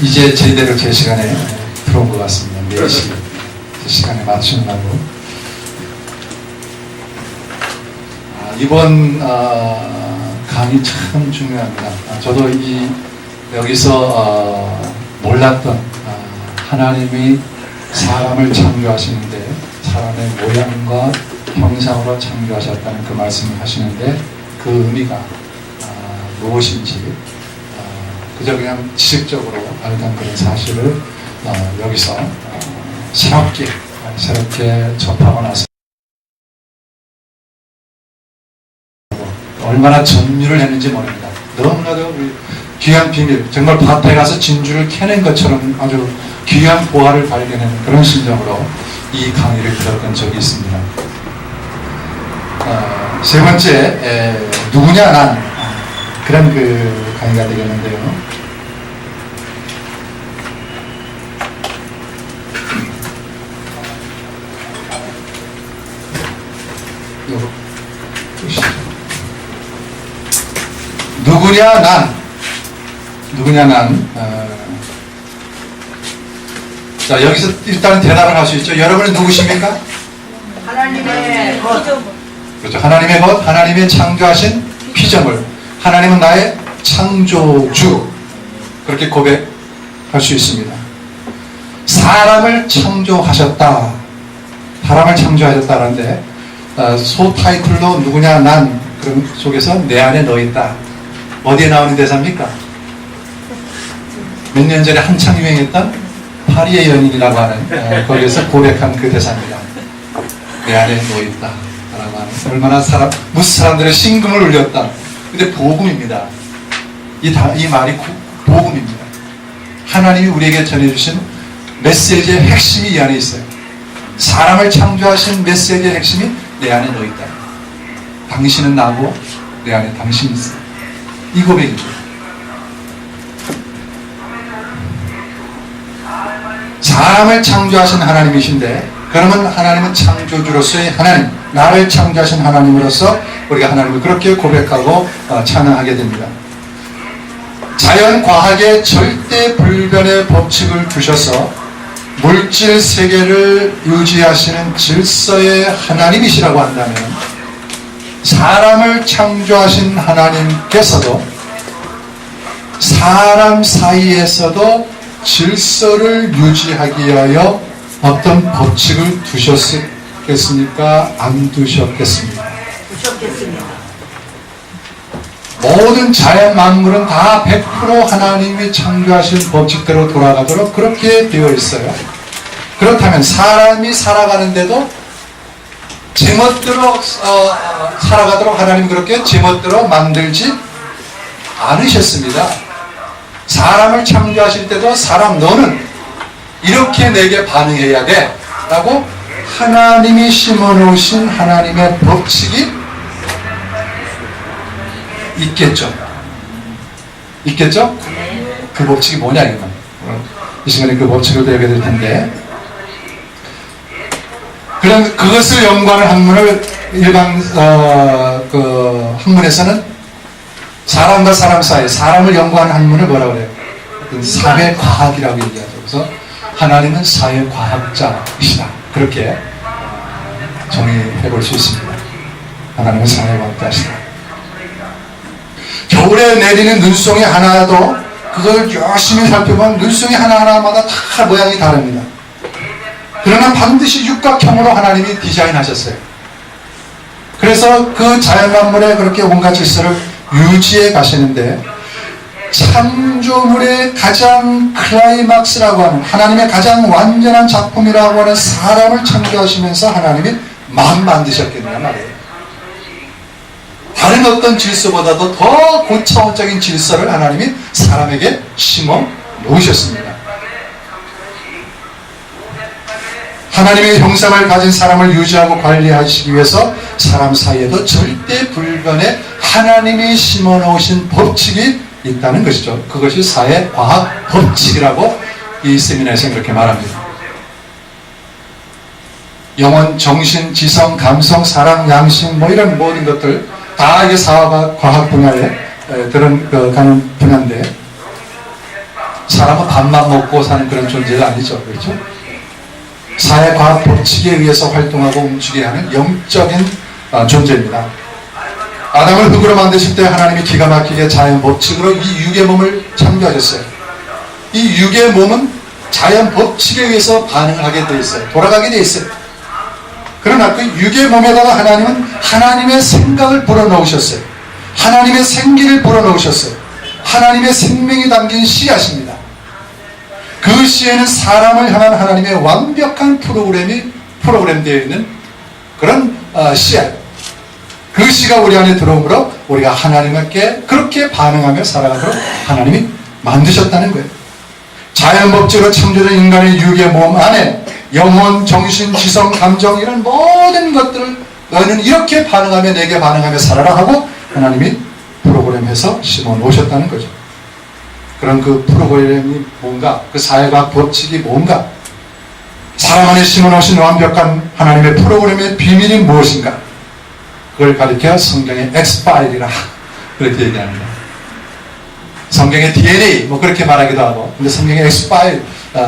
이제 제대로 제 시간에 들어온 것 같습니다. 4시 제 시간에 맞추느라고. 이번 강의 참 중요합니다. 저도 여기서 몰랐던 하나님이 사람을 창조하시는데 사람의 모양과 형상으로 창조하셨다는 그 말씀을 하시는데 그 의미가 무엇인지 그저 그냥 지식적으로 알던 그런 사실을 여기서 새롭게 접하고 나서 얼마나 전율을 했는지 모릅니다. 너무나도 귀한 비밀, 정말 밭에 가서 진주를 캐낸 것처럼 아주 귀한 보화를 발견하는 그런 심정으로 이 강의를 들었던 적이 있습니다. 세 번째, 누구냐 난, 그런 그 강의가 되겠는데요. 누구냐 난. 자, 여기서 일단 대답을 할 수 있죠. 여러분은 누구십니까? 하나님의 것. 그렇죠. 하나님의 것, 하나님의 창조하신 피조물. 하나님은 나의 창조주. 그렇게 고백할 수 있습니다. 사람을 창조하셨다. 사람을 창조하셨다는데 소 타이틀로 누구냐 난 그런 속에서 내 안에 너 있다. 어디에 나오는 대사입니까? 몇 년 전에 한창 유행했던 파리의 연인이라고 하는 거기에서 고백한 그 대사입니다. 내 안에 너 있다 라고 하는 얼마나 무슨 사람들의 심금을 울렸다. 근데 복음입니다. 이 말이 복음입니다. 하나님이 우리에게 전해주신 메시지의 핵심이 이 안에 있어요. 사람을 창조하신 메시지의 핵심이 내 안에 너 있다. 당신은 나고 내 안에 당신이 있어. 이 고백입니다. 사람을 창조하신 하나님이신데 그러면 하나님은 창조주로서의 하나님, 나를 창조하신 하나님으로서 우리가 하나님을 그렇게 고백하고 찬양하게 됩니다. 자연과학의 절대 불변의 법칙을 두셔서 물질 세계를 유지하시는 질서의 하나님이시라고 한다면 사람을 창조하신 하나님께서도 사람 사이에서도 질서를 유지하기 위하여 어떤 법칙을 두셨겠습니까? 안 두셨겠습니까? 두셨겠습니다. 모든 자연 만물은 다 100% 하나님이 창조하신 법칙대로 돌아가도록 그렇게 되어 있어요. 그렇다면 사람이 살아가는데도 제멋대로 살아가도록 하나님 그렇게 제멋대로 만들지 않으셨습니다. 사람을 창조하실 때도 사람 너는 이렇게 내게 반응해야 돼 라고 하나님이 심어놓으신 하나님의 법칙이 있겠죠. 있겠죠? 그 법칙이 뭐냐 이건. 이 시간에 그 법칙을 배우게 될 텐데 그런 그것을 연구하는 학문을 일반 그 학문에서는 사람과 사람 사이 사람을 연구하는 학문을 뭐라고 그래요? 사회과학이라고 얘기하죠. 그래서 하나님은 사회과학자이시다. 그렇게 정의해 볼 수 있습니다. 하나님은 사회과학자이시다. 겨울에 내리는 눈송이 하나도 그걸 열심히 살펴보면 눈송이 하나하나마다 다 모양이 다릅니다. 그러나 반드시 육각형으로 하나님이 디자인하셨어요. 그래서 그 자연만물에 그렇게 온갖 질서를 유지해 가시는데 창조물의 가장 클라이막스라고 하는 하나님의 가장 완전한 작품이라고 하는 사람을 창조하시면서 하나님이 만드셨겠느냐 말이에요. 다른 어떤 질서보다도 더 고차원적인 질서를 하나님이 사람에게 심어 놓으셨습니다. 하나님의 형상을 가진 사람을 유지하고 관리하시기 위해서 사람 사이에도 절대 불변의 하나님이 심어 놓으신 법칙이 있다는 것이죠. 그것이 사회과학 법칙이라고 이 세미나에서 그렇게 말합니다. 영혼, 정신, 지성, 감성, 사랑, 양심 뭐 이런 모든 것들 다 이게 사회과학 분야에 가는 분야인데 사람은 밥만 먹고 사는 그런 존재가 아니죠. 그렇죠? 사회과학 법칙에 의해서 활동하고 움직여야 하는 영적인 존재입니다. 아담을 흙으로 만드실 때 하나님이 기가 막히게 자연 법칙으로 이 육의 몸을 창조하셨어요. 이 육의 몸은 자연 법칙에 의해서 반응하게 되어 있어요. 돌아가게 되어 있어요. 그러나 그 육의 몸에다가 하나님은 하나님의 생각을 불어넣으셨어요. 하나님의 생기를 불어넣으셨어요. 하나님의 생명이 담긴 씨앗입니다. 그 씨에는 사람을 향한 하나님의 완벽한 프로그램되어 있는 그런 씨앗. 그 씨가 우리 안에 들어오므로 우리가 하나님께 그렇게 반응하며 살아가도록 하나님이 만드셨다는 거예요. 자연법칙으로 창조된 인간의 육의 몸 안에 영혼, 정신, 지성, 감정 이런 모든 것들을 너는 이렇게 반응하며 내게 반응하며 살아라 하고 하나님이 프로그램해서 심어 놓으셨다는 거죠. 그런 그 프로그램이 뭔가, 그 사회과학 법칙이 뭔가, 사람 안에 심어 놓으신 완벽한 하나님의 프로그램의 비밀이 무엇인가, 그걸 가리켜 성경의 엑스파일이라 그렇게 얘기합니다. 성경의 DNA 뭐 그렇게 말하기도 하고, 근데 성경의 엑스파일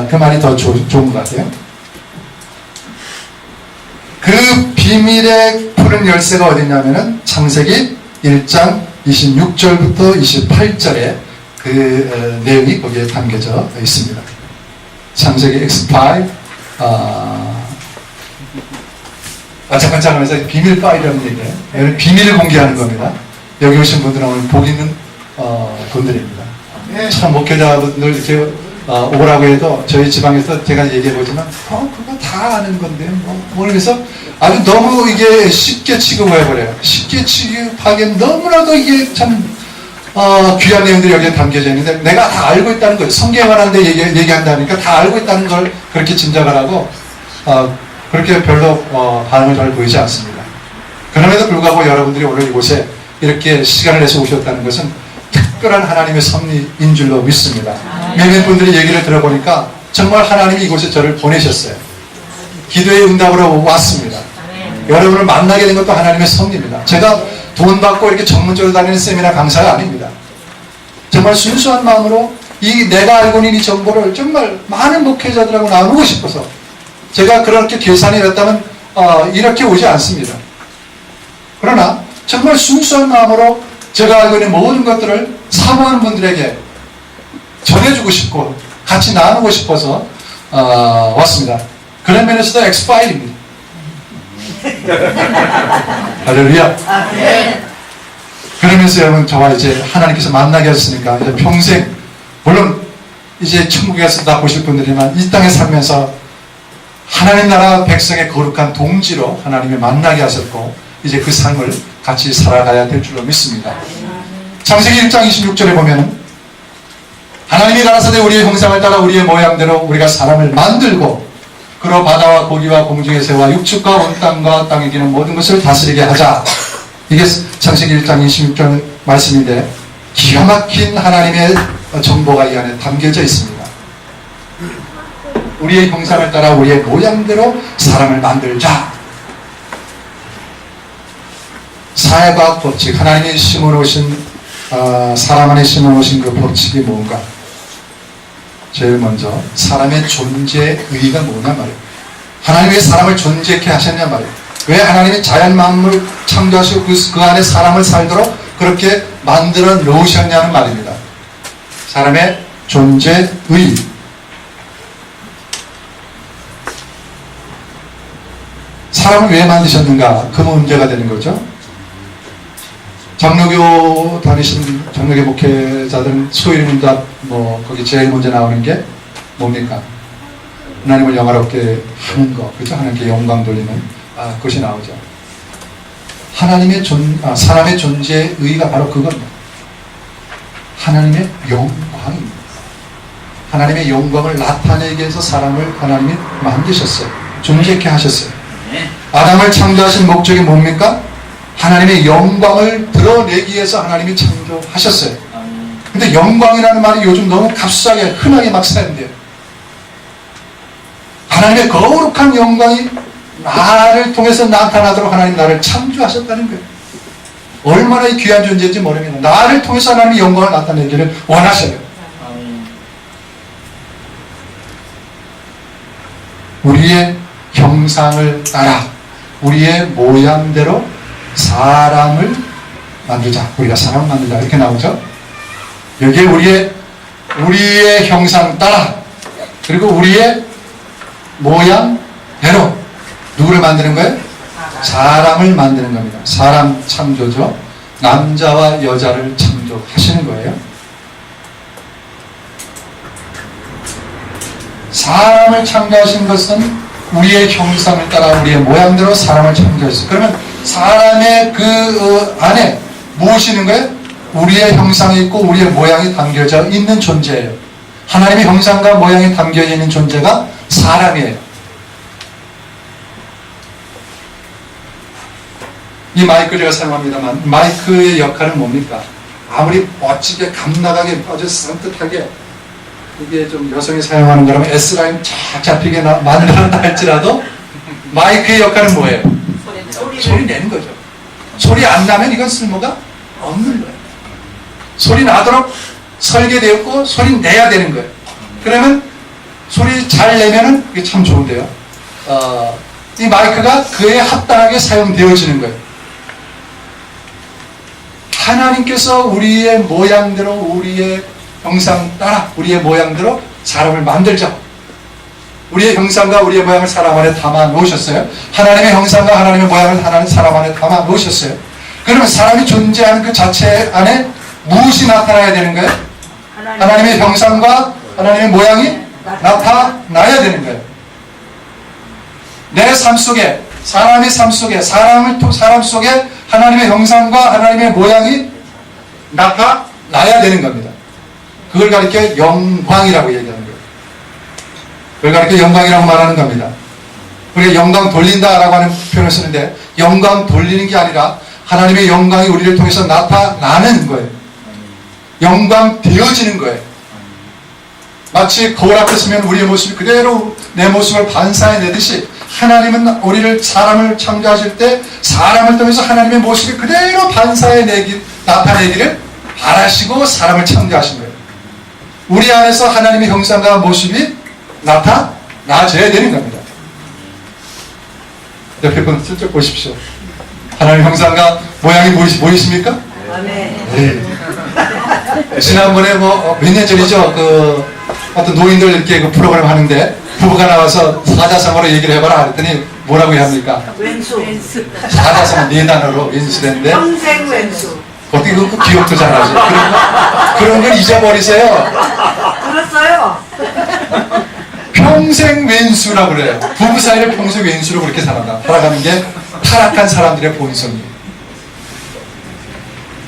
그 말이 더 좋은 것 같아요. 그 비밀의 푸른 열쇠가 어디냐면은 창세기 1장 26절부터 28절에 그 내용이 거기에 담겨져 있습니다. 창세기 엑스파일 반짝반짝하면서 비밀 파일이라는 얘기예요. 비밀을 공개하는 겁니다. 여기 오신 분들은 오늘 복 있는 분들입니다. 참 목회자분들 이렇게 오라고 해도 저희 지방에서 제가 얘기해보지만 그거 다 아는 건데 그래서 아주 너무 이게 쉽게 취급해버려요. 쉽게 취급하기엔 너무나도 이게 참 귀한 내용들이 여기에 담겨져 있는데 내가 다 알고 있다는 거예요. 성경에 관한데 얘기한다니까 다 알고 있다는 걸 그렇게 짐작을 하고 그렇게 별로 반응을 잘 보이지 않습니다. 그럼에도 불구하고 여러분들이 오늘 이곳에 이렇게 시간을 내서 오셨다는 것은 특별한 하나님의 섭리인 줄로 믿습니다. 몇몇 분들이 얘기를 들어보니까 정말 하나님이 이곳에 저를 보내셨어요. 기도의 응답으로 왔습니다. 여러분을 만나게 된 것도 하나님의 섭리입니다. 제가 돈 받고 이렇게 전문적으로 다니는 세미나 강사가 아닙니다. 정말 순수한 마음으로 이 내가 알고 있는 이 정보를 정말 많은 목회자들하고 나누고 싶어서 제가 그렇게 계산이 됐다면 이렇게 오지 않습니다. 그러나 정말 순수한 마음으로 제가 알고 있는 모든 것들을 사모하는 분들에게 전해주고 싶고 같이 나누고 싶어서 왔습니다. 그런 면에서도 엑스파일입니다. 할렐루야. 그러면서 여러분 저와 이제 하나님께서 만나게 하셨으니까 이제 평생 물론 이제 천국에서 다 보실 분들이지만 이 땅에 살면서 하나님 나라 백성의 거룩한 동지로 하나님이 만나게 하셨고 이제 그 삶을 같이 살아가야 될 줄로 믿습니다. 창세기 1장 26절에 보면 하나님이 가라사대 우리의 형상을 따라 우리의 모양대로 우리가 사람을 만들고 그로 바다와 고기와 공중의 새와 육축과 온 땅과 땅에 기는 모든 것을 다스리게 하자. 이게 창세기 1장 26절 말씀인데 기가 막힌 하나님의 정보가 이 안에 담겨져 있습니다. 우리의 형상을 따라 우리의 모양대로 사람을 만들자. 사회과학 법칙, 하나님이 심어놓으신 사람 안에 심어놓으신 그 법칙이 뭔가? 제일 먼저 사람의 존재 의의가 뭐냐 말이에요. 하나님이 왜 사람을 존재케 하셨냐 말이에요. 왜 하나님이 자연 만물을 창조하시고 그 안에 사람을 살도록 그렇게 만들어 놓으셨냐는 말입니다. 사람의 존재 의의. 사람을 왜 만드셨는가? 그 문제가 되는 거죠. 장로교 다니신 장로교 목회자들은 소일문답 거기 제일 먼저 나오는 게 뭡니까? 하나님을 영화롭게 하는 거, 그죠? 하나님께 영광 돌리는 그것이 나오죠. 사람의 존재의 의의가 바로 그겁니다. 하나님의 영광입니다. 하나님의 영광을 나타내기 위해서 사람을 하나님이 만드셨어요. 존재케 하셨어요. 아담을 창조하신 목적이 뭡니까? 하나님의 영광을 드러내기 위해서 하나님이 창조하셨어요. 근데 영광이라는 말이 요즘 너무 값싸게 흔하게 막 쓰는데요. 하나님의 거룩한 영광이 나를 통해서 나타나도록 하나님 나를 창조하셨다는 거예요. 얼마나 귀한 존재인지 모릅니다. 나를 통해서 하나님의 영광을 나타내기를 원하셔요. 우리의 형상을 따라 우리의 모양대로 사람을 만들자. 우리가 사람을 만들자. 이렇게 나오죠. 여기에 우리의 형상 따라 그리고 우리의 모양대로 누구를 만드는 거예요? 사람을 만드는 겁니다. 사람 창조죠. 남자와 여자를 창조하시는 거예요. 사람을 창조하신 것은 우리의 형상을 따라 우리의 모양대로 사람을 창조했어요. 그러면 사람의 그 안에 무엇이 있는 거예요? 우리의 형상이 있고 우리의 모양이 담겨져 있는 존재예요. 하나님의 형상과 모양이 담겨져 있는 존재가 사람이에요. 이 마이크 제가 사용합니다만 마이크의 역할은 뭡니까? 아무리 멋지게 감나가게 아주 산뜻하게 이게 좀 여성이 사용하는 거라면 S라인 쫙 잡히게 만들었다 할지라도 마이크의 역할은 뭐예요? 소리 내는 거죠. 소리 안 나면 이건 쓸모가 없는 거예요. 소리 나도록 설계되었고 소리 내야 되는 거예요. 그러면 소리 잘 내면은 이게 참 좋은데요. 이 마이크가 그에 합당하게 사용되어지는 거예요. 하나님께서 우리의 모양대로 우리의 형상 따라 우리의 모양대로 사람을 만들자. 우리의 형상과 우리의 모양을 사람 안에 담아 놓으셨어요. 하나님의 형상과 하나님의 모양을 하나님 사람 안에 담아 놓으셨어요. 그러면 사람이 존재하는 그 자체 안에 무엇이 나타나야 되는 거예요? 하나님의 형상과 하나님의 모양이 나타나야 되는 거예요. 내 삶 속에 사람의 삶 속에 사람 속에 하나님의 형상과 하나님의 모양이 나타나야 되는 겁니다. 그걸 가리켜 영광이라고 얘기하는 거예요. 그걸 가리켜 영광이라고 말하는 겁니다. 우리가 영광 돌린다라고 하는 표현을 쓰는데 영광 돌리는 게 아니라 하나님의 영광이 우리를 통해서 나타나는 거예요. 영광 되어지는 거예요. 마치 거울 앞에 서면 우리의 모습이 그대로 내 모습을 반사해내듯이 하나님은 우리를 사람을 창조하실 때 사람을 통해서 하나님의 모습이 그대로 나타내기를 바라시고 사람을 창조하신 거예요. 우리 안에서 하나님의 형상과 모습이 나타나져야 되는 겁니다. 옆에 분 슬쩍 보십시오. 하나님의 형상과 모양이 보이십니까? 네. 지난번에 몇 년 전이죠. 어떤 노인들 이렇게 그 프로그램 하는데 부부가 나와서 사자성어로 얘기를 해봐라 그랬더니 뭐라고 해야 합니까? 왼수. 사자성어 4단어로 왼수랬는데 평생 왼수. 어떻게 그 기억도 잘하지? 그런 걸 잊어버리세요. 들었어요? 평생 왼수라고 그래요. 부부 사이를 평생 왼수로 그렇게 살아가는 게 타락한 사람들의 본성이에요.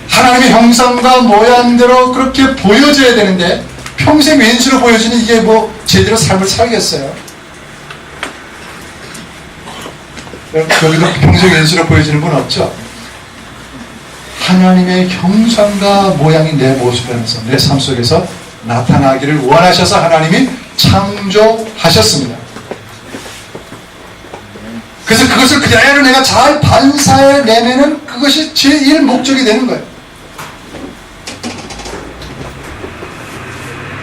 하나님의 형상과 모양대로 그렇게 보여져야 되는데 평생 왼수로 보여지는 이게 제대로 삶을 살겠어요? 여기도 평생 왼수로 보여지는 분 없죠? 하나님의 형상과 모양이 내 모습 안에서 내 삶 속에서 나타나기를 원하셔서 하나님이 창조하셨습니다. 그래서 그것을 그대로 내가 잘 반사해내면은 그것이 제1 목적이 되는 거예요.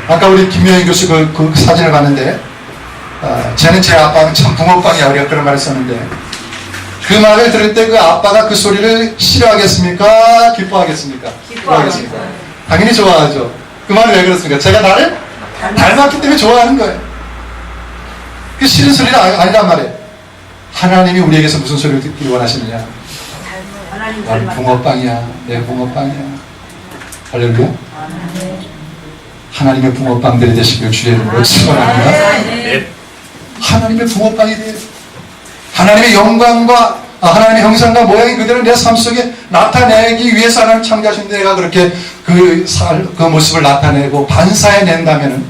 아까 우리 김여인 교수 그 사진을 봤는데 쟤는 제 아빠는 참 붕어빵이야 우리가 그런 말을 썼는데 그 말을 들을 때 그 아빠가 그 소리를 싫어하겠습니까? 기뻐하겠습니까? 기뻐하겠습니다. 당연히 좋아하죠. 그 말을 왜 그렇습니까? 제가 나를 닮았기 때문에 좋아하는 거예요. 그 싫은 소리는 아니란 말이에요. 하나님이 우리에게서 무슨 소리를 듣기를 원하시느냐? 하나님 난 닮았다. 붕어빵이야. 내 붕어빵이야. 할렐루야. 하나님의 붕어빵들이 되시길 주의 이름으로 축원합니다. 하나님의 붕어빵이 돼요. 하나님의 영광과 하나님의 형상과 모양이 그대로 내 삶 속에 나타내기 위해서 하나님 창조하신 내가 그렇게 그 모습을 나타내고 반사해낸다면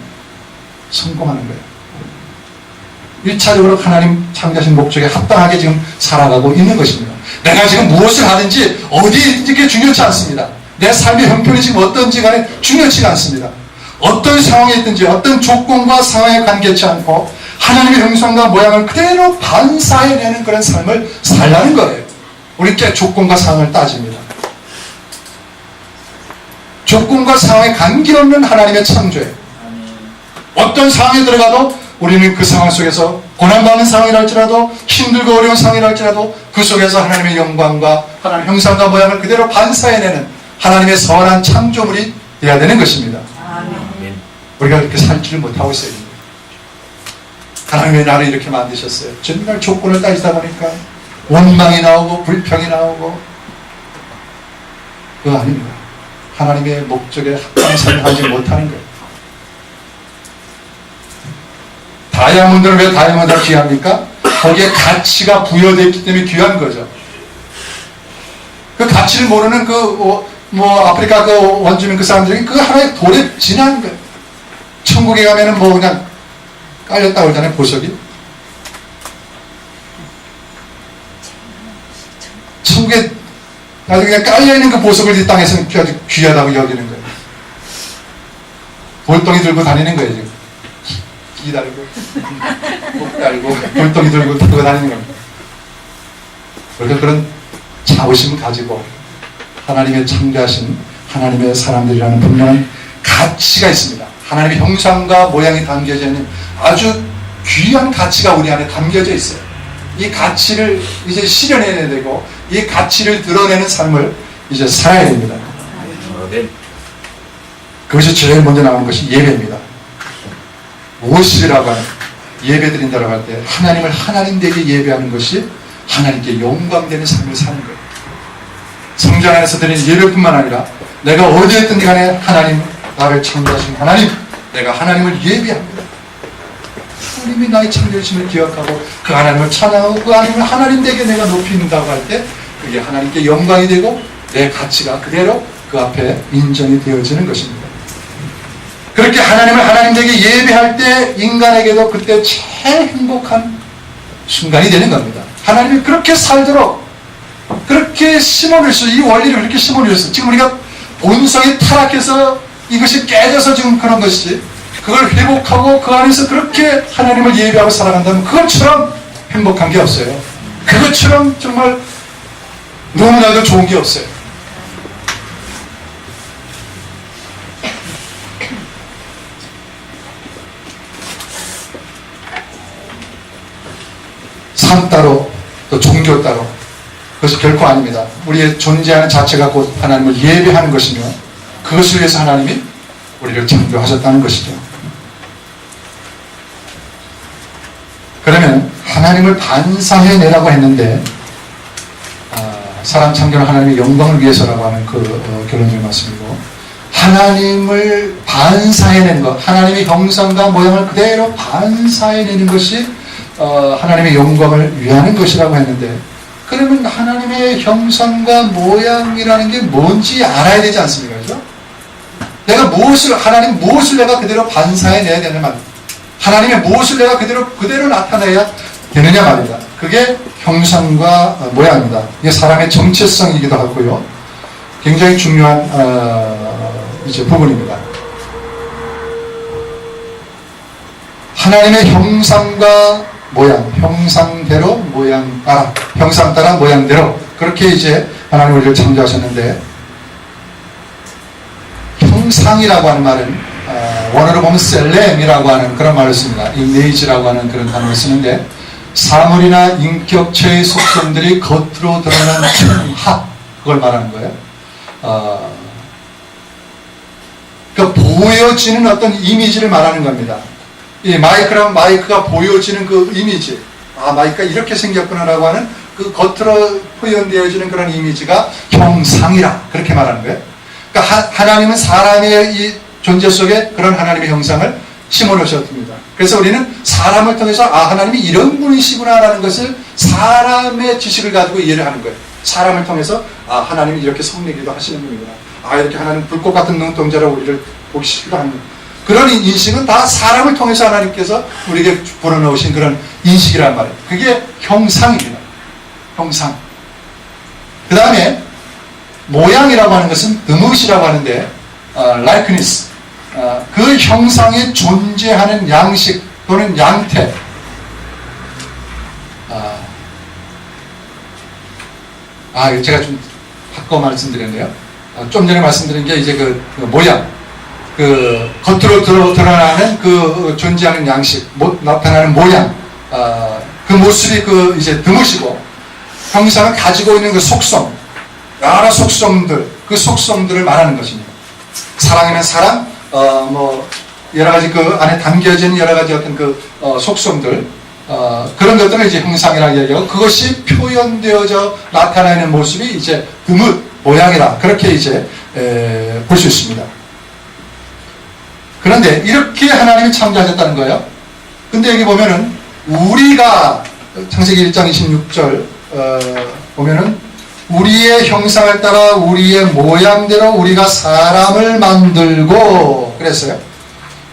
성공하는 거예요. 1차적으로 하나님 창조하신 목적에 합당하게 지금 살아가고 있는 것입니다. 내가 지금 무엇을 하든지 어디에 있든지 그게 중요치 않습니다. 내 삶의 형편이 지금 어떤지 간에 중요치가 않습니다. 어떤 상황에 있든지 어떤 조건과 상황에 관계치 않고 하나님의 형상과 모양을 그대로 반사해내는 그런 삶을 살라는 거예요. 우리께 조건과 상황을 따집니다. 조건과 상황에 관계없는 하나님의 창조예요. 어떤 상황에 들어가도 우리는 그 상황 속에서 고난받는 상황이랄지라도 힘들고 어려운 상황이랄지라도 그 속에서 하나님의 영광과 하나님의 형상과 모양을 그대로 반사해내는 하나님의 선한 창조물이 되어야 되는 것입니다. 아멘. 우리가 그렇게 살지를 못하고 있어요. 하나님의 나를 이렇게 만드셨어요. 정말 조건을 따지다 보니까 원망이 나오고 불평이 나오고 그거 아닙니다. 하나님의 목적에 합당한 삶을 하지 못하는 거예요. 다이아몬드는 왜 다이아몬드가 귀합니까? 거기에 가치가 부여되어 있기 때문에 귀한 거죠. 그 가치를 모르는 아프리카 그 원주민 그 사람들이 그 하나의 돌에 지난 거예요. 천국에 가면은 그냥 깔렸다 그러잖아요, 보석이. 천국에 나중에 그냥 깔려있는 그 보석을 이 땅에서는 아주 귀하다고 여기는 거예요. 돌덩이 들고 다니는 거예요, 지금. 기 달고, 목 달고, 돌덩이 들고 다니는 겁니다. 그러니까 그런 자부심을 가지고 하나님의 창조하신 하나님의 사람들이라는 분명한 가치가 있습니다. 하나님의 형상과 모양이 담겨져 있는 아주 귀한 가치가 우리 안에 담겨져 있어요. 이 가치를 이제 실현해야 되고 이 가치를 드러내는 삶을 이제 살아야 됩니다. 그것이 제일 먼저 나오는 것이 예배입니다. 무엇이라고 하는 예배 드린다고 할 때 하나님을 하나님 되게 예배하는 것이 하나님께 영광되는 삶을 사는 거예요. 성전 안에서 드리는 예배뿐만 아니라 내가 어디에 있든 간에 하나님, 나를 창조하신 하나님, 내가 하나님을 예배합니다. 하나님이 나의 창조심을 기억하고 그 하나님을 찬양하고 그 하나님을 하나님 되게 내가 높인다고 할 때 그게 하나님께 영광이 되고 내 가치가 그대로 그 앞에 인정이 되어지는 것입니다. 그렇게 하나님을 하나님 되게 예배할 때 인간에게도 그때 제일 행복한 순간이 되는 겁니다. 하나님이 그렇게 살도록 그렇게 심어주셨어요. 이 원리를 그렇게 심어주셨어요. 지금 우리가 본성이 타락해서 이것이 깨져서 지금 그런 것이지 그걸 회복하고 그 안에서 그렇게 하나님을 예배하고 살아간다면 그것처럼 행복한 게 없어요. 그것처럼 정말 너무나도 좋은 게 없어요. 삶 따로 또 종교 따로 그것이 결코 아닙니다. 우리의 존재하는 자체가 곧 하나님을 예배하는 것이며 그것을 위해서 하나님이 우리를 창조하셨다는 것이죠. 그러면 하나님을 반사해내라고 했는데 사람 창조는 하나님의 영광을 위해서라고 하는 그 결론적인 말씀이고 하나님을 반사해내는 것, 하나님의 형상과 모양을 그대로 반사해내는 것이 하나님의 영광을 위하는 것이라고 했는데 그러면 하나님의 형상과 모양이라는 게 뭔지 알아야 되지 않습니까? 그죠? 내가 하나님 무엇을 내가 그대로 반사해내야 되는 말입니다. 하나님의 무엇을 내가 그대로 나타내야 되느냐 말입니다. 그게 형상과 모양입니다. 이게 사람의 정체성이기도 하고요. 굉장히 중요한 이제 부분입니다. 하나님의 형상과 모양, 형상대로 모양 따라, 형상 따라 모양대로 그렇게 이제 하나님 우리를 창조하셨는데 형상이라고 하는 말은 원어로 보면 셀렘이라고 하는 그런 말을 씁니다. 이미지라고 하는 그런 단어를 쓰는데 사물이나 인격체의 속성들이 겉으로 드러나는 형학 그걸 말하는 거예요. 그러니까 보여지는 어떤 이미지를 말하는 겁니다. 이 마이크라면 마이크가 보여지는 그 이미지, 마이크가 이렇게 생겼구나라고 하는 그 겉으로 표현되어지는 그런 이미지가 형상이라 그렇게 말하는 거예요. 그러니까 하나님은 사람의 이 존재 속에 그런 하나님의 형상을 심어놓으셨습니다. 그래서 우리는 사람을 통해서 하나님이 이런 분이시구나라는 것을 사람의 지식을 가지고 이해를 하는 거예요. 사람을 통해서 하나님이 이렇게 성내기도 하시는 분이구나. 이렇게 하나님 불꽃 같은 눈동자로 우리를 보시기도 하는 거예요. 그런 인식은 다 사람을 통해서 하나님께서 우리에게 불어넣으신 그런 인식이란 말이에요. 그게 형상입니다. 형상. 그 다음에 모양이라고 하는 것은 드뭇이라고 하는데 likeness. 그 형상에 존재하는 양식 또는 양태. 제가 좀 바꿔 말씀드렸네요. 좀 전에 말씀드린 게 이제 그 모양. 그 겉으로 드러나는 그 존재하는 양식, 나타나는 모양, 그 모습이 그 이제 드무시고 형상을 가지고 있는 그 속성, 여러 속성들, 그 속성들을 말하는 것입니다. 사랑이면 사랑, 뭐 여러 가지 그 안에 담겨진 여러 가지 어떤 그 속성들, 그런 것들을 이제 형상이라고 얘기하고, 그것이 표현되어져 나타나는 모습이 이제 모양이라, 그렇게 이제 볼 수 있습니다. 그런데 이렇게 하나님이 창조하셨다는 거예요. 근데 여기 보면은 우리가 창세기 1장 26절 보면은 우리의 형상을 따라 우리의 모양대로 우리가 사람을 만들고 그랬어요.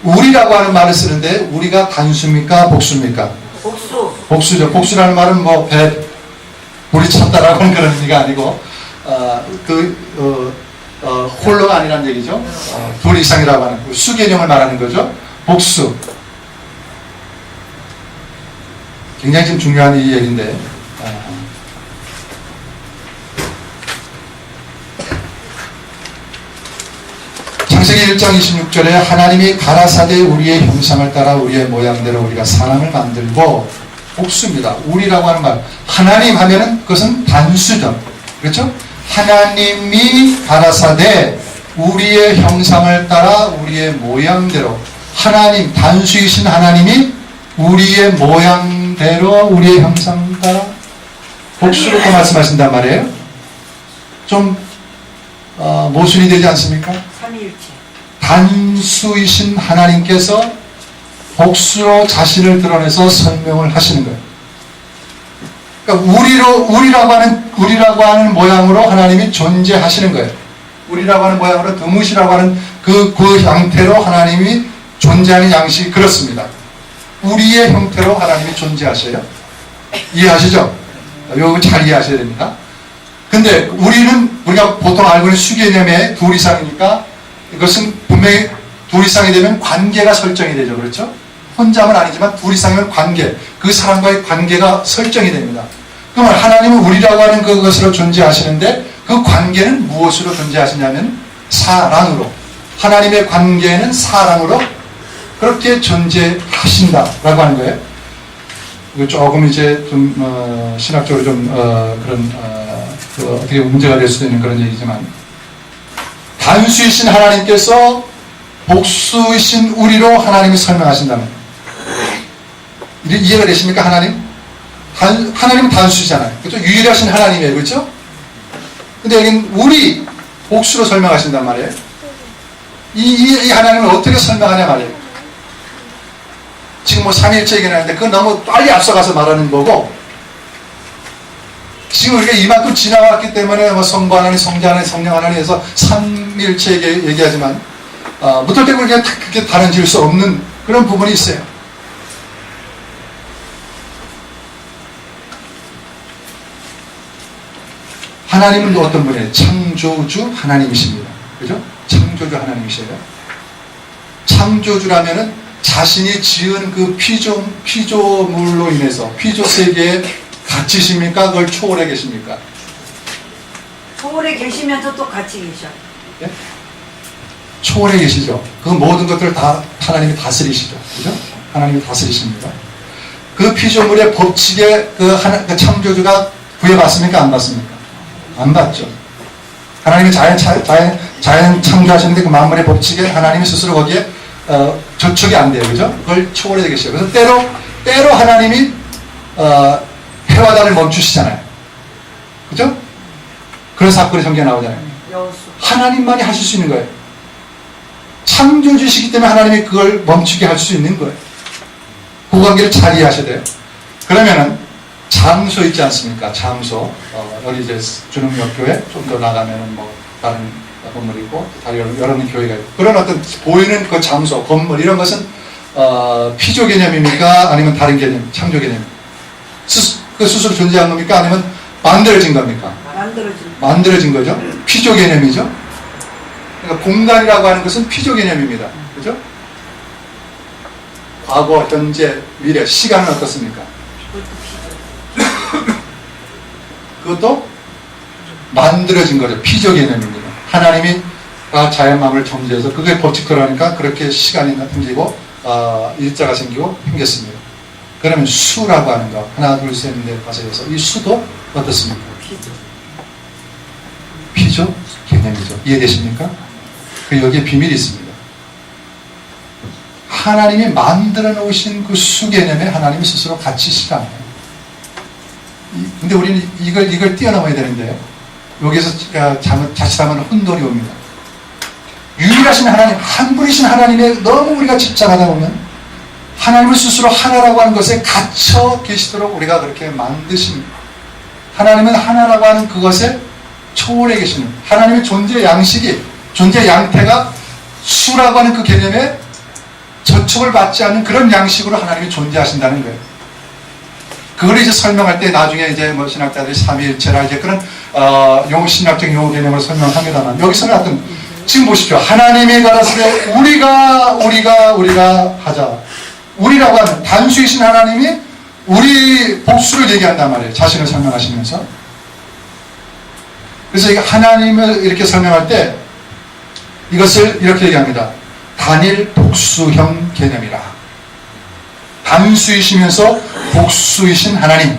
우리라고 하는 말을 쓰는데 우리가 단수입니까 복수입니까? 복수. 복수죠. 복수라는 말은 뭐 우리 찾다라고 하는 그런 의미가 아니고 홀로가 아니란 얘기죠. 둘 이상이라고 하는 수 개념을 말하는 거죠. 복수. 굉장히 좀 중요한 이 얘기인데 창세기 1장 26절에 하나님이 가라사대 우리의 형상을 따라 우리의 모양대로 우리가 사람을 만들고, 복수입니다. 우리라고 하는 말, 하나님 하면은 그것은 단수죠. 그렇죠? 하나님이 가라사대 우리의 형상을 따라 우리의 모양대로, 하나님, 단수이신 하나님이 우리의 모양대로 우리의 형상 따라 복수로 또 말씀하신단 말이에요. 좀 모순이 되지 않습니까? 삼위일체. 단수이신 하나님께서 복수로 자신을 드러내서 설명을 하시는 거예요. 그러니까 우리라고 하는 모양으로 하나님이 존재하시는 거예요. 우리라고 하는 모양으로 드무시라고 하는 그 형태로 하나님이 존재하는 양식이 그렇습니다. 우리의 형태로 하나님이 존재하셔요. 이해하시죠? 이거 잘 이해하셔야 됩니다. 근데 우리가 보통 알고 있는 수개념의 둘 이상이니까 이것은 분명히 둘 이상이 되면 관계가 설정이 되죠. 그렇죠? 혼자는 아니지만 둘 이상이면 관계, 그 사람과의 관계가 설정이 됩니다. 그러면 하나님은 우리라고 하는 그것으로 존재하시는데 그 관계는 무엇으로 존재하시냐면 사랑으로, 하나님의 관계는 사랑으로 그렇게 존재하신다라고 하는 거예요. 이거 조금 이제 좀 신학적으로 좀 어떻게 문제가 될 수도 있는 그런 얘기지만, 단수이신 하나님께서 복수이신 우리로 하나님이 설명하신다면 이해가 되십니까? 하나님은 단수잖아요. 그렇죠? 유일하신 하나님이에요. 그렇죠? 근데 여기는 우리 복수로 설명하신단 말이에요. 이 하나님을 어떻게 설명하냐 말이에요. 지금 뭐 삼위일체 얘기하는데 그건 너무 빨리 앞서가서 말하는 거고, 지금 우리가 이만큼 지나왔기 때문에 뭐 성부 하나님, 성자 하나님, 성령 하나님 해서 삼위일체 얘기하지만 무턱대고 그렇게 다른 지을 수 없는 그런 부분이 있어요. 하나님은 또 어떤 분이에요? 창조주 하나님이십니다. 그죠? 창조주 하나님이셔요. 창조주라면은 자신이 지은 그 피조물로 인해서 피조 세계에 갇히십니까? 그걸 초월해 계십니까? 초월에 계시면서 또 같이 계셔. 예? 초월해 계시죠. 그 모든 것들을 다 하나님이 다스리시죠. 그죠? 하나님이 다스리십니다. 그 피조물의 법칙에 그 창조주가 부여받습니까? 안 받습니까? 안 받죠. 하나님이 자연 창조하셨는데 그 만물의 법칙에 하나님이 스스로 거기에 저촉이 안 돼요. 그죠? 그걸 초월해 계셔요. 그래서 때로 하나님이 해와 달을 멈추시잖아요. 그죠? 그런 사건이 성경에 나오잖아요. 여수. 하나님만이 하실 수 있는 거예요. 창조주시기 때문에 하나님이 그걸 멈추게 할 수 있는 거예요. 그 관계를 잘 이해하셔야 돼요. 그러면은 장소 있지 않습니까? 장소. 여기 이제 주능역교회 좀 더 나가면은 뭐 다른 건물이 있고 여러 교회가 있고, 그런 어떤 보이는 그 장소, 건물 이런 것은 피조 개념입니까? 아니면 다른 개념, 창조 개념? 그 스스로 존재한 겁니까? 아니면 만들어진 겁니까? 만들어진 거죠. 피조 개념이죠. 그러니까 공간이라고 하는 것은 피조 개념입니다. 그죠? 과거, 현재, 미래, 시간은 어떻습니까? 그것도 만들어진 거죠. 피조 개념입니다. 하나님이 자연 마음을 정지해서 그게 법칙화라니까 그렇게 시간이 생기고 일자가 생기고 생겼습니다. 그러면 수라고 하는 거 하나 둘 셋 넷 다섯 여섯 이 수도 어떻습니까? 피조 개념이죠. 이해되십니까? 그 여기에 비밀이 있습니다. 하나님이 만들어 놓으신 그 수 개념에 하나님이 스스로 갇히시지 않아요. 근데 우리는 이걸 뛰어넘어야 되는데 여기서 자칫하면 혼돈이 옵니다. 유일하신 하나님, 한 분이신 하나님에 너무 우리가 집착하다 보면 하나님을 스스로 하나라고 하는 것에 갇혀 계시도록 우리가 그렇게 만드십니다. 하나님은 하나라고 하는 그것에 초월해 계시는 하나님의 존재 양식이, 존재 양태가 수라고 하는 그 개념에 저촉을 받지 않는 그런 양식으로 하나님이 존재하신다는 거예요. 그걸 이제 설명할 때 나중에 이제 뭐 신학자들이 삼위일체라 이제 그런 신학적인 용어 개념을 설명합니다만 여기서는 하여튼 지금 보십시오. 하나님이 가라사대 우리가 하자. 우리라고 하는 단수이신 하나님이 우리 복수를 얘기한단 말이에요. 자신을 설명하시면서. 그래서 이 하나님을 이렇게 설명할 때 이것을 이렇게 얘기합니다. 단일 복수형 개념이라. 단수이시면서 복수이신 하나님,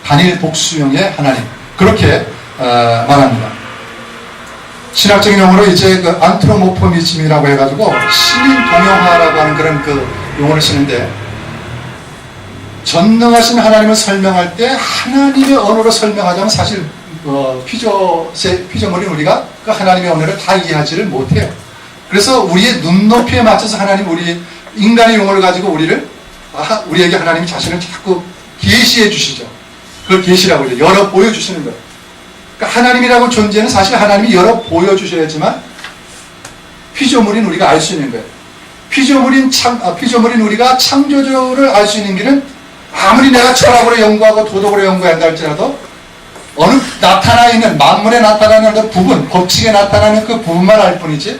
단일 복수형의 하나님. 그렇게 말합니다. 신학적인 용어로 이제 그 안트로모포미즘이라고 해가지고 신인 동형화라고 하는 그런 그 용어를 쓰는데 전능하신 하나님을 설명할 때 하나님의 언어로 설명하자면 사실 피조물인 우리가 그 하나님의 언어를 다 이해하지를 못해요. 그래서 우리의 눈높이에 맞춰서 하나님 우리 인간의 용어를 가지고 우리에게 하나님이 자신을 자꾸 계시해 주시죠. 그걸 계시라고 해요. 열어 보여주시는 거예요. 그러니까 하나님이라고 존재는 사실 하나님이 열어 보여주셔야지만 피조물인 우리가 알 수 있는 거예요. 피조물인 우리가 창조주를 알 수 있는 길은 아무리 내가 철학으로 연구하고 도덕으로 연구한다 할지라도 어느 나타나 있는 만물에 나타나는 그 부분, 법칙에 나타나는 그 부분만 알 뿐이지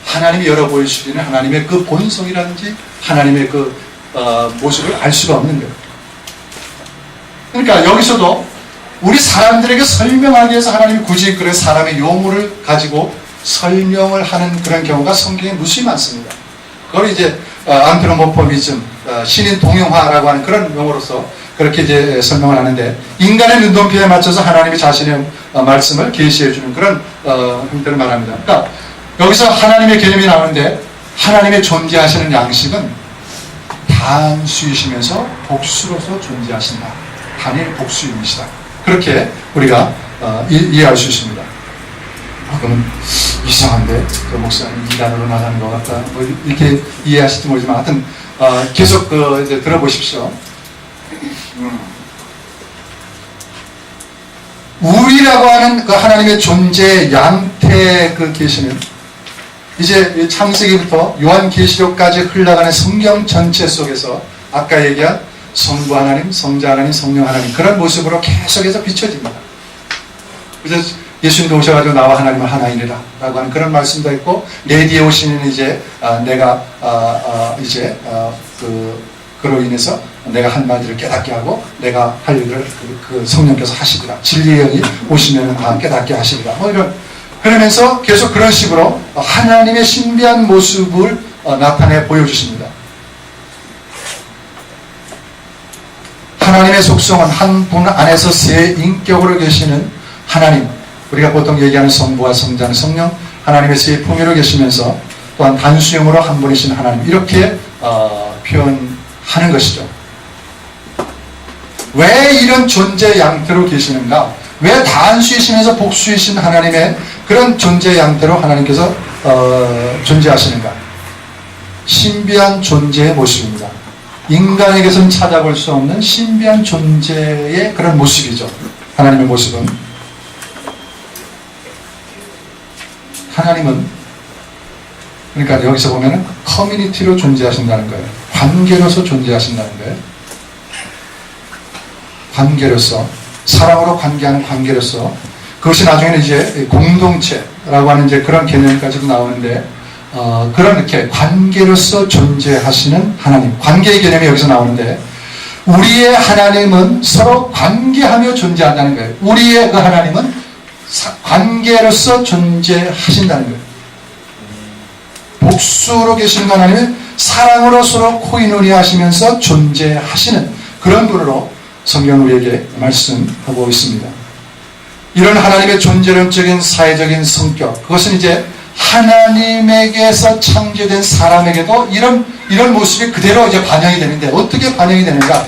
하나님이 열어 보여주시는 하나님의 그 본성이라든지 하나님의 그 모습을 알 수가 없는 거예요. 그러니까 여기서도 우리 사람들에게 설명하기 위해서 하나님이 굳이 그런 사람의 용어를 가지고 설명을 하는 그런 경우가 성경에 무수히 많습니다. 그걸 이제 안트로모포미즘, 신인 동형화라고 하는 그런 용어로서 그렇게 이제 설명을 하는데 인간의 눈높이에 맞춰서 하나님이 자신의 말씀을 계시해 주는 그런 형태를 말합니다. 그러니까 여기서 하나님의 개념이 나오는데 하나님의 존재하시는 양식은 단수이시면서 복수로서 존재하신다. 단일 복수임이시다. 그렇게 우리가 이해할 수 있습니다. 그러면 이상한데 그 목사님 이단으로 나가는 것 같다. 뭐 이렇게 이해하실지 모르지만 하여튼 계속 이제 들어보십시오. 우리라고 하는 그 하나님의 존재 양태 그 계시는 이제 창세기부터 요한계시록까지 흘러가는 성경 전체 속에서 아까 얘기한 성부 하나님, 성자 하나님, 성령 하나님 그런 모습으로 계속해서 비춰집니다. 그래서 예수님도 오셔가지고 나와 하나님은 하나이니라 라고 하는 그런 말씀도 있고 내 뒤에 오시는 이제 내가 그로 인해서 내가 한마디를 깨닫게 하고 내가 할 일을 그 성령께서 하시리라. 진리의 영이 오시면 다 깨닫게 하시리라. 뭐 이런 그러면서 계속 그런 식으로 하나님의 신비한 모습을 나타내 보여주십니다. 하나님의 속성은 한 분 안에서 세 인격으로 계시는 하나님, 우리가 보통 얘기하는 성부와 성자는 성령, 하나님의 세 품위로 계시면서 또한 단수형으로 한 분이신 하나님 이렇게 표현하는 것이죠. 왜 이런 존재 양태로 계시는가? 왜 단수이시면서 복수이신 하나님의 그런 존재 양태로 하나님께서 존재하시는가? 신비한 존재의 모습입니다. 인간에게서는 찾아볼 수 없는 신비한 존재의 그런 모습이죠. 하나님의 모습은. 하나님은 그러니까 여기서 보면은 커뮤니티로 존재하신다는 거예요. 관계로서 존재하신다는 거예요. 관계로서 사랑으로 관계하는 관계로서 그것이 나중에는 이제 공동체라고 하는 이제 그런 개념까지도 나오는데 그런 이렇게 관계로서 존재하시는 하나님, 관계의 개념이 여기서 나오는데 우리의 하나님은 서로 관계하며 존재한다는 거예요. 우리의 그 하나님은 관계로서 존재하신다는 거예요. 복수로 계신 하나님은 사랑으로 서로 코인원이 하시면서 존재하시는 그런 분으로 성경 우리에게 말씀하고 있습니다. 이런 하나님의 존재론적인 사회적인 성격, 그것은 이제 하나님에게서 창조된 사람에게도 이런 모습이 그대로 이제 반영이 되는데, 어떻게 반영이 되는가?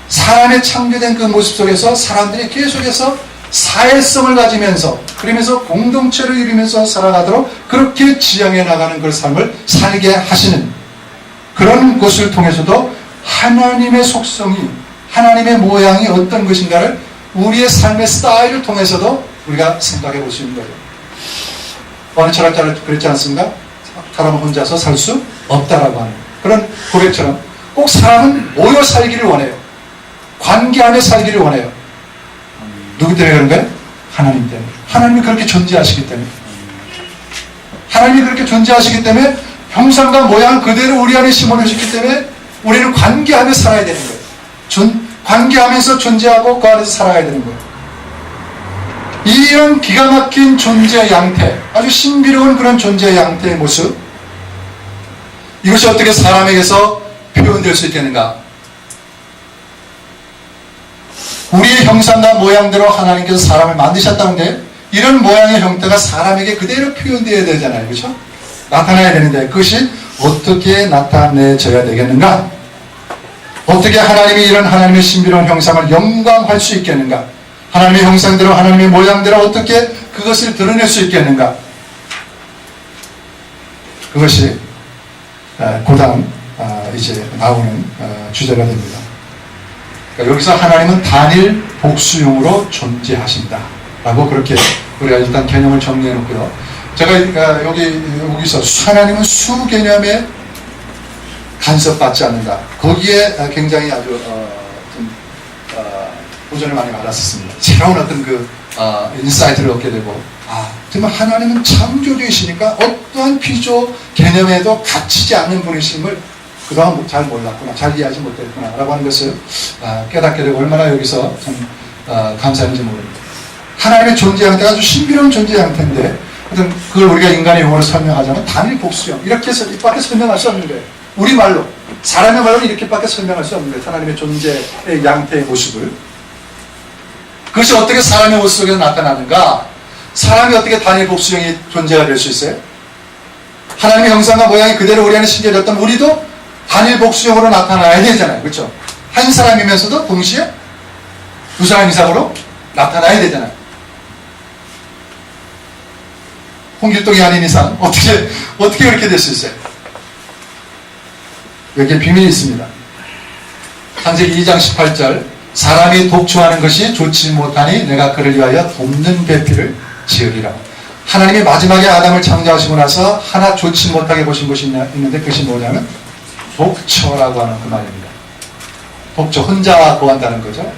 사람의 창조된 그 모습 속에서 사람들이 계속해서 사회성을 가지면서, 그러면서 공동체를 이루면서 살아가도록 그렇게 지향해 나가는 그 삶을 살게 하시는 그런 것을 통해서도 하나님의 속성이, 하나님의 모양이 어떤 것인가를 우리의 삶의 스타일을 통해서도 우리가 생각해 볼 수 있는 거예요. 어느 철학자는 그랬지 않습니까? 사람은 혼자서 살 수 없다라고 하는 그런 고백처럼 꼭 사람은 모여 살기를 원해요. 관계 안에 살기를 원해요. 누구 때문에 그런 거예요? 하나님 때문에. 하나님이 그렇게 존재하시기 때문에. 하나님이 그렇게 존재하시기 때문에 형상과 모양 그대로 우리 안에 심어놓으셨기 때문에 우리는 관계 안에 살아야 되는 거예요. 관계하면서 존재하고 그 안에서 살아야 되는 거예요. 이런 기가 막힌 존재의 양태, 아주 신비로운 그런 존재의 양태의 모습, 이것이 어떻게 사람에게서 표현될 수 있겠는가? 우리의 형상과 모양대로 하나님께서 사람을 만드셨다는데 이런 모양의 형태가 사람에게 그대로 표현되어야 되잖아요. 그렇죠? 나타나야 되는데 그것이 어떻게 나타내져야 되겠는가? 어떻게 하나님이 이런 하나님의 신비로운 형상을 영광할 수 있겠는가? 하나님의 형상대로 하나님의 모양대로 어떻게 그것을 드러낼 수 있겠는가? 그것이 고단 이제 나오는 주제가 됩니다. 그러니까 여기서 하나님은 단일 복수용으로 존재하신다 라고 그렇게 우리가 일단 개념을 정리해 놓고요. 제가 여기서 하나님은 수 개념에 간섭받지 않는다. 거기에 굉장히 아주 도전을 많이 받았었습니다. 새로운 어떤 인사이트를 얻게 되고, 정말 하나님은 창조주이시니까 어떠한 피조 개념에도 갇히지 않는 분이심을 그동안 잘 몰랐구나, 잘 이해하지 못했구나 라고 하는 것을 깨닫게 되고, 얼마나 여기서 참 감사한지 모릅니다. 하나님의 존재 형태가 아주 신비로운 존재 형태인데, 그걸 우리가 인간의 용어로 설명하자면 단일 복수형, 이렇게 해서 이밖에 설명할 수 없는 거예요. 우리말로, 사람의 말로는 이렇게밖에 설명할 수 없는 거예요. 하나님의 존재의 양태의 모습을. 그것이 어떻게 사람의 모습 속에서 나타나는가? 사람이 어떻게 단일 복수형이 존재가 될 수 있어요? 하나님의 형상과 모양이 그대로 우리 안에 심겨졌던 우리도 단일 복수형으로 나타나야 되잖아요. 그렇죠? 한 사람이면서도 동시에 두 사람 이상으로 나타나야 되잖아요. 홍길동이 아닌 이상 어떻게 그렇게 될 수 있어요? 여기에 비밀이 있습니다. 창세기 2장 18절, 사람이 독초하는 것이 좋지 못하니 내가 그를 위하여 돕는 배필을 지으리라. 하나님이 마지막에 아담을 창조하시고 나서 하나 좋지 못하게 보신 것이 있는데 그것이 뭐냐면 독초라고 하는 그 말입니다. 독초, 혼자 거한다는 거죠.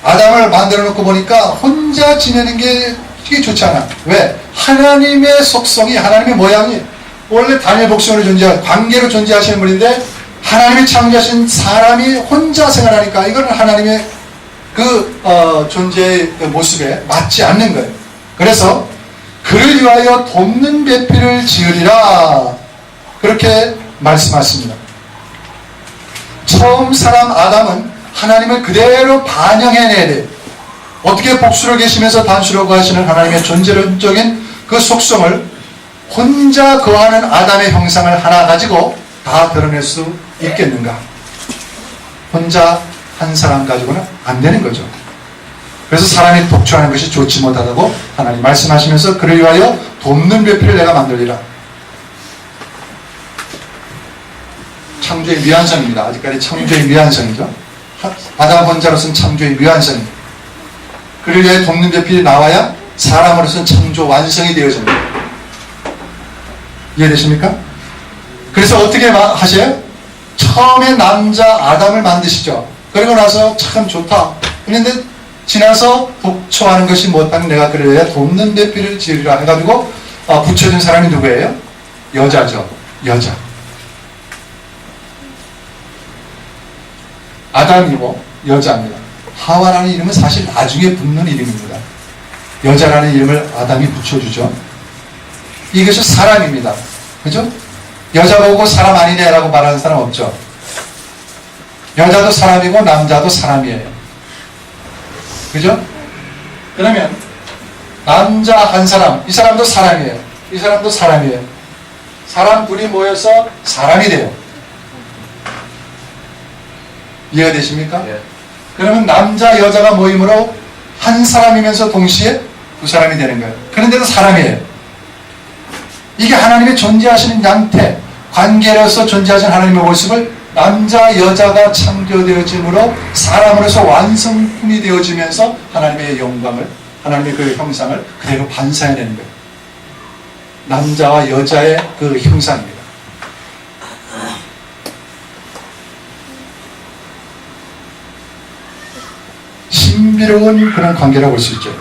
아담을 만들어 놓고 보니까 혼자 지내는 게 되게 좋지 않아. 왜? 하나님의 속성이, 하나님의 모양이 원래 단일 복수로 존재하는, 관계로 존재하시는 분인데 하나님이 창조하신 사람이 혼자 생활하니까 이거는 하나님의 존재의 모습에 맞지 않는 거예요. 그래서 그를 위하여 돕는 배필을 지으리라 그렇게 말씀하십니다. 처음 사람 아담은 하나님을 그대로 반영해내야 돼요. 어떻게 복수로 계시면서 단수로 거하시는 하나님의 존재론적인 그 속성을 혼자 거하는 아담의 형상을 하나 가지고 다 드러낼 수 있겠는가? 혼자 한 사람 가지고는 안 되는 거죠. 그래서 사람이 독초하는 것이 좋지 못하다고 하나님 말씀하시면서 그를 위하여 돕는 배필을 내가 만들리라. 창조의 미완성입니다. 아직까지 창조의 미완성이죠. 아담 혼자로서는 창조의 미완성입니다. 그를 위하여 돕는 배필이 나와야 사람으로서는 창조 완성이 되어집니다. 이해되십니까? 그래서 어떻게 하셔요? 처음에 남자 아담을 만드시죠. 그리고 나서 참 좋다. 그런데 지나서 독초하는 것이 못하면 내가 그를 위하여 돕는 배필을 지으리라 해가지고 붙여준 사람이 누구예요? 여자죠. 여자. 아담이고 여자입니다. 하와라는 이름은 사실 나중에 붙는 이름입니다. 여자라는 이름을 아담이 붙여주죠. 이것이 사람입니다. 그죠? 여자 보고 사람 아니냐라고 말하는 사람 없죠. 여자도 사람이고 남자도 사람이에요. 그죠? 그러면 남자 한 사람, 이 사람도 사람이에요. 이 사람도 사람이에요. 사람 둘이 모여서 사람이 돼요. 이해가 되십니까? 예. 그러면 남자, 여자가 모임으로 한 사람이면서 동시에 두 사람이 되는 거예요. 그런데도 사람이에요. 이게 하나님의 존재하시는 양태, 관계로서 존재하시는 하나님의 모습을 남자, 여자가 창조되어짐으로 사람으로서 완성품이 되어지면서 하나님의 영광을, 하나님의 그 형상을 그대로 반사해내는 거예요. 남자와 여자의 그 형상입니다. 신비로운 그런 관계라고 볼 수 있죠.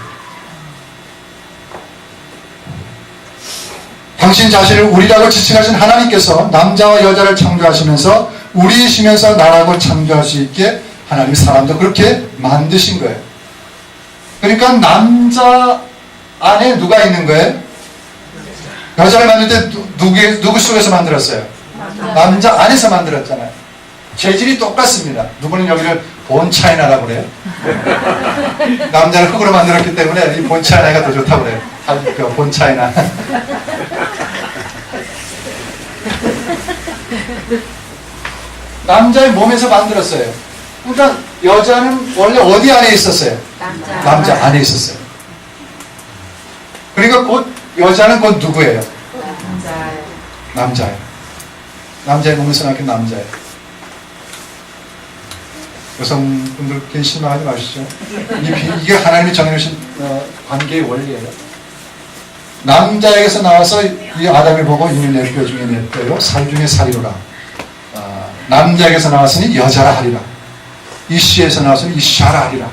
당신 자신을 우리라고 지칭하신 하나님께서 남자와 여자를 창조하시면서 우리이시면서 나라고 창조할 수 있게 하나님이 사람도 그렇게 만드신 거예요. 그러니까 남자 안에 누가 있는 거예요? 여자를 만들 때 누구 속에서 만들었어요? 남자 안에서 만들었잖아요. 재질이 똑같습니다. 누구는 여기를 본차이나라고 그래요. 남자를 흙으로 만들었기 때문에 이 본차이나가 더 좋다고 그래요. 본차이나. 남자의 몸에서 만들었어요. 그러니까 여자는 원래 어디 안에 있었어요? 남자 안에 있었어요. 그러니까 곧 여자는 곧 누구예요? 남자예요. 남자의 몸에서 낳긴 남자예요. 여성분들 괜히 실망하지 마시죠. 이게 하나님이 정해놓으신 관계의 원리예요. 남자에게서 나와서 이 아담이 보고 이는 내 뼈 중에 내 뼈요 살 중에 살이로라. 남자에게서 나왔으니 여자라 하리라. 이씨에서 나왔으니 이샤라 하리라.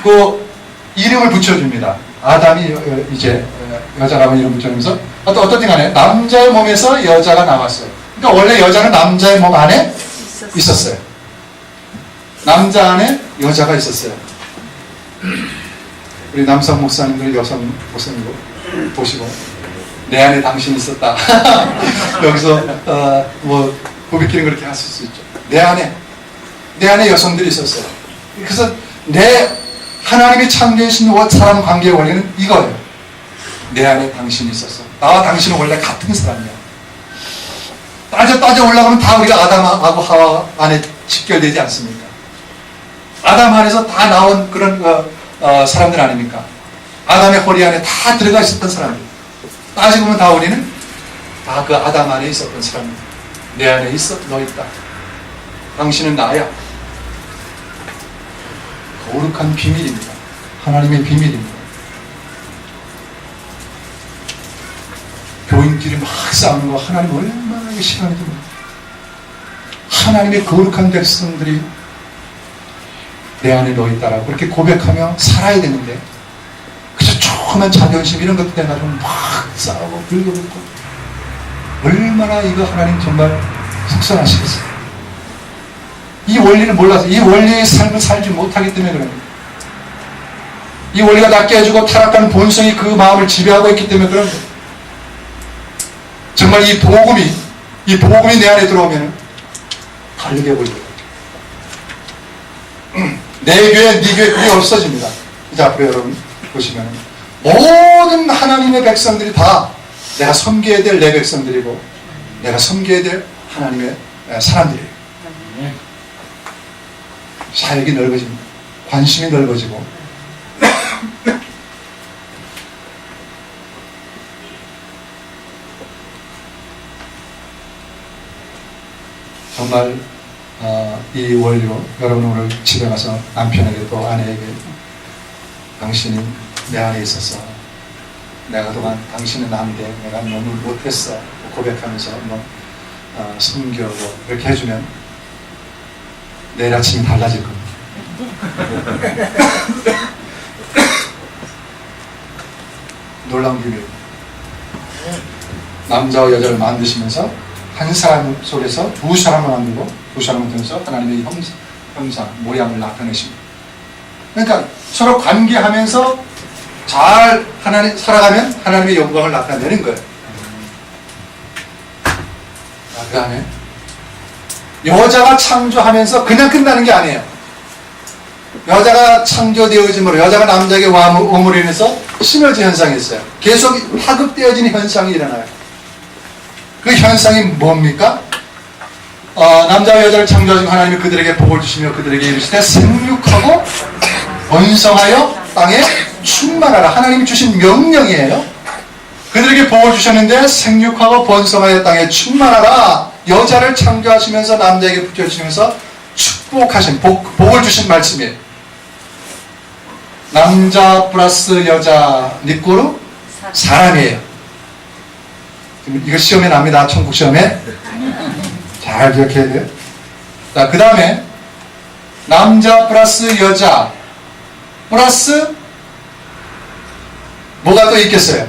그 이름을 붙여줍니다. 아담이 이제 여자라고 이름 붙여주면서 어떻든 간에 남자의 몸에서 여자가 나왔어요. 그러니까 원래 여자는 남자의 몸 안에 있었어요. 남자 안에 여자가 있었어요. 우리 남성 목사님들 여성 목사님들 보시고 내 안에 당신이 있었다. 여기서 뭐 부비키는 그렇게 하실 수 있죠. 내 안에 여성들이 있었어요. 그래서 하나님이 창조하신 사람 관계의 원리는 이거예요. 내 안에 당신이 있었어. 나와 당신은 원래 같은 사람이야. 따져 올라가면 다 우리가 아담하고 하와 안에 직결되지 않습니까? 아담 안에서 다 나온 그런 사람들 아닙니까? 아담의 허리 안에 다 들어가 있었던 사람들. 따지고 보면 다 우리는 다 그 아담 안에 있었던 사람들. 내 안에 있어, 너 있다. 당신은 나야. 거룩한 비밀입니다. 하나님의 비밀입니다. 교인들이 막 싸우는 거 하나님 얼마나 시간이 듭니다. 하나님의 거룩한 백성들이 내 안에 너 있다라고 그렇게 고백하며 살아야 되는데 그저 조그만 자존심 이런 것들 해가지고 막 싸우고 긁어붙고 얼마나 이거 하나님 정말 속상하시겠어요. 이 원리를 몰라서 이 원리의 삶을 살지 못하기 때문에 그런 거예요. 이 원리가 낫게 해주고 타락한 본성이 그 마음을 지배하고 있기 때문에 그런 거예요. 정말 이 복음이 내 안에 들어오면 다르게 보이고 내 교회, 네 교회 그게 없어집니다. 이제 앞으로 여러분 보시면 모든 하나님의 백성들이 다 내가 섬겨야 될 내 백성들이고 내가 섬겨야 될 하나님의 사람들이에요. 사역이 넓어집니다. 관심이 넓어지고 정말 이 원리로 여러분 오늘 집에 가서 남편에게 또 아내에게 당신이 내 안에 있어서 내가 그동안 당신은 나인데 내가 너무 못했어 고백하면서 숨겨고 이렇게 해주면 내일 아침이 달라질 겁니다. 놀라운 비밀. 남자와 여자를 만드시면서 한 사람 속에서 두 사람을 만들고 두 사람을 통해서 하나님의 형상, 모양을 나타내십니다. 그러니까 서로 관계하면서 잘 하나님 살아가면 하나님의 영광을 나타내는 거예요. 그 다음에 여자가 창조하면서 그냥 끝나는 게 아니에요. 여자가 창조되어짐으로 여자가 남자에게 오므로 인해서 시너지 현상이 있어요. 계속 파급되어지는 현상이 일어나요. 그 현상이 뭡니까? 남자와 여자를 창조하신 하나님이 그들에게 복을 주시며 그들에게 이르시되 생육하고 번성하여 땅에 충만하라. 하나님이 주신 명령이에요. 그들에게 복을 주셨는데 생육하고 번성하여 땅에 충만하라. 여자를 창조하시면서 남자에게 붙여주시면서 축복하신 복을 주신 말씀이에요. 남자 플러스 여자 니꼬르 사람이에요. 이거 시험에 납니다. 천국 시험에. 잘 기억해야 돼요. 자, 그 다음에 남자 플러스 여자 플러스 뭐가 또 있겠어요?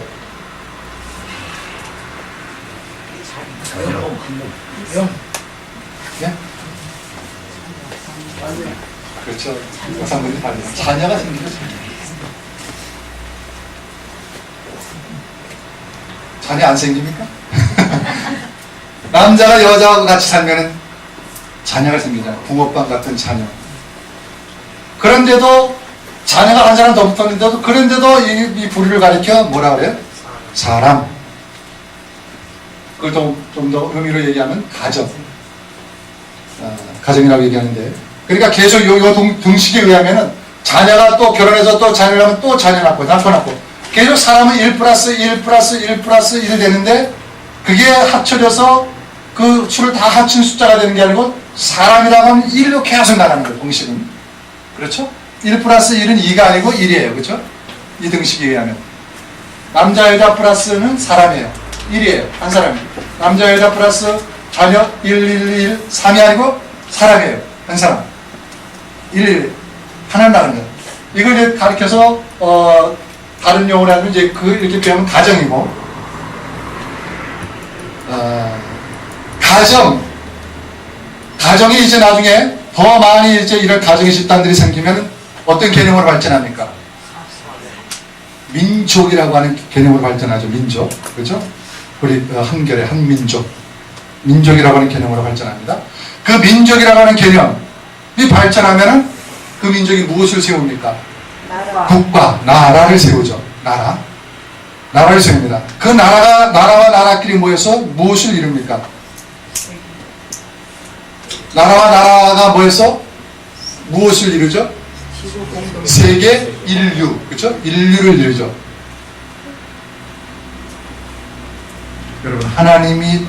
네? 그렇죠. 여성분이 다르죠. 자녀가 생기죠. 자녀 안 생깁니까? 남자가 여자하고 같이 살면은 자녀가 생기잖아요. 붕어빵 같은 자녀. 그런데도 자녀가 한 사람 더 붙었는데도 그런데도 이 부류를 가리켜 뭐라 그래요? 사람. 그걸 좀 더 의미로 얘기하면 가정. 가정이라고 얘기하는데, 그러니까 계속 요 등식에 의하면은 자녀가 또 결혼해서 또 자녀를 하면 또 자녀 낳고 남편 낳고 계속 사람은 1 플러스 1 플러스 1 플러스 1이 되는데 그게 합쳐져서 그 수를 다 합친 숫자가 되는 게 아니고 사람이라고 하면 1로 계속 나가는 거예요. 공식은. 그렇죠? 1 플러스 1은 2가 아니고 1이에요. 그렇죠? 이 등식에 의하면 남자 여자 플러스는 사람이에요. 1이에요. 한 사람이에요. 남자 여자 플러스 자녀 1, 1, 1, 3이 아니고 사람이에요. 한 사람. 1, 1, 하나 나는 거예요. 이걸 이제 가르쳐서 다른 용어로 하면 이제 이렇게 배우면 가정이고, 가정이 이제 나중에 더 많이 이제 이런 가정의 집단들이 생기면 어떤 개념으로 발전합니까? 민족이라고 하는 개념으로 발전하죠. 민족. 그렇죠? 우리 한결의 한민족. 민족이라고 하는 개념으로 발전합니다. 그 민족이라고 하는 개념이 발전하면은 그 민족이 무엇을 세웁니까? 나라. 국가, 나라를 세우죠. 나라를 세웁니다. 그 나라와 나라끼리 모여서 무엇을 이룹니까? 나라와 나라가 모여서 무엇을 이루죠? 세계 인류, 그렇죠? 인류를 이루죠. 여러분, 하나님이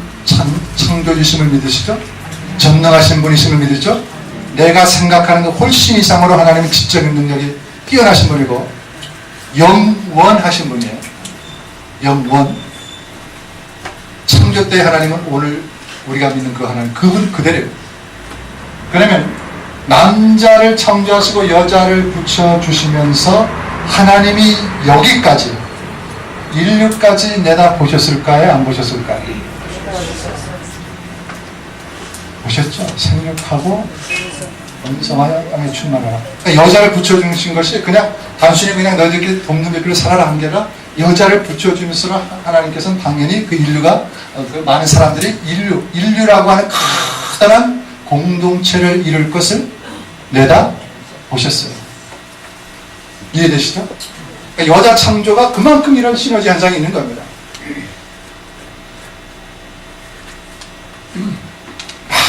창조주심을 믿으시죠? 전능하신 분이심을 믿으죠? 내가 생각하는 것 훨씬 이상으로 하나님은 지적인 능력이 뛰어나신 분이고 영원하신 분이에요. 영원. 창조 때 하나님은 오늘 우리가 믿는 그 하나님, 그분 그대로예요. 그러면 남자를 창조하시고 여자를 붙여주시면서 하나님이 여기까지 인류까지 내다보셨을까요? 안 보셨을까요? 보셨죠? 생육하고 번성하여 땅에 충만하라. 그러니까 여자를 붙여주신 것이 그냥 단순히 그냥 너희들끼리 돕는 배끼리 살아라 한 게 아니라 여자를 붙여주면서 하나님께서는 당연히 그 인류가 그 많은 사람들이 인류라고 하는 커다란 공동체를 이룰 것을 내다보셨어요. 이해되시죠? 그러니까 여자 창조가 그만큼 이런 시너지 현상이 있는 겁니다.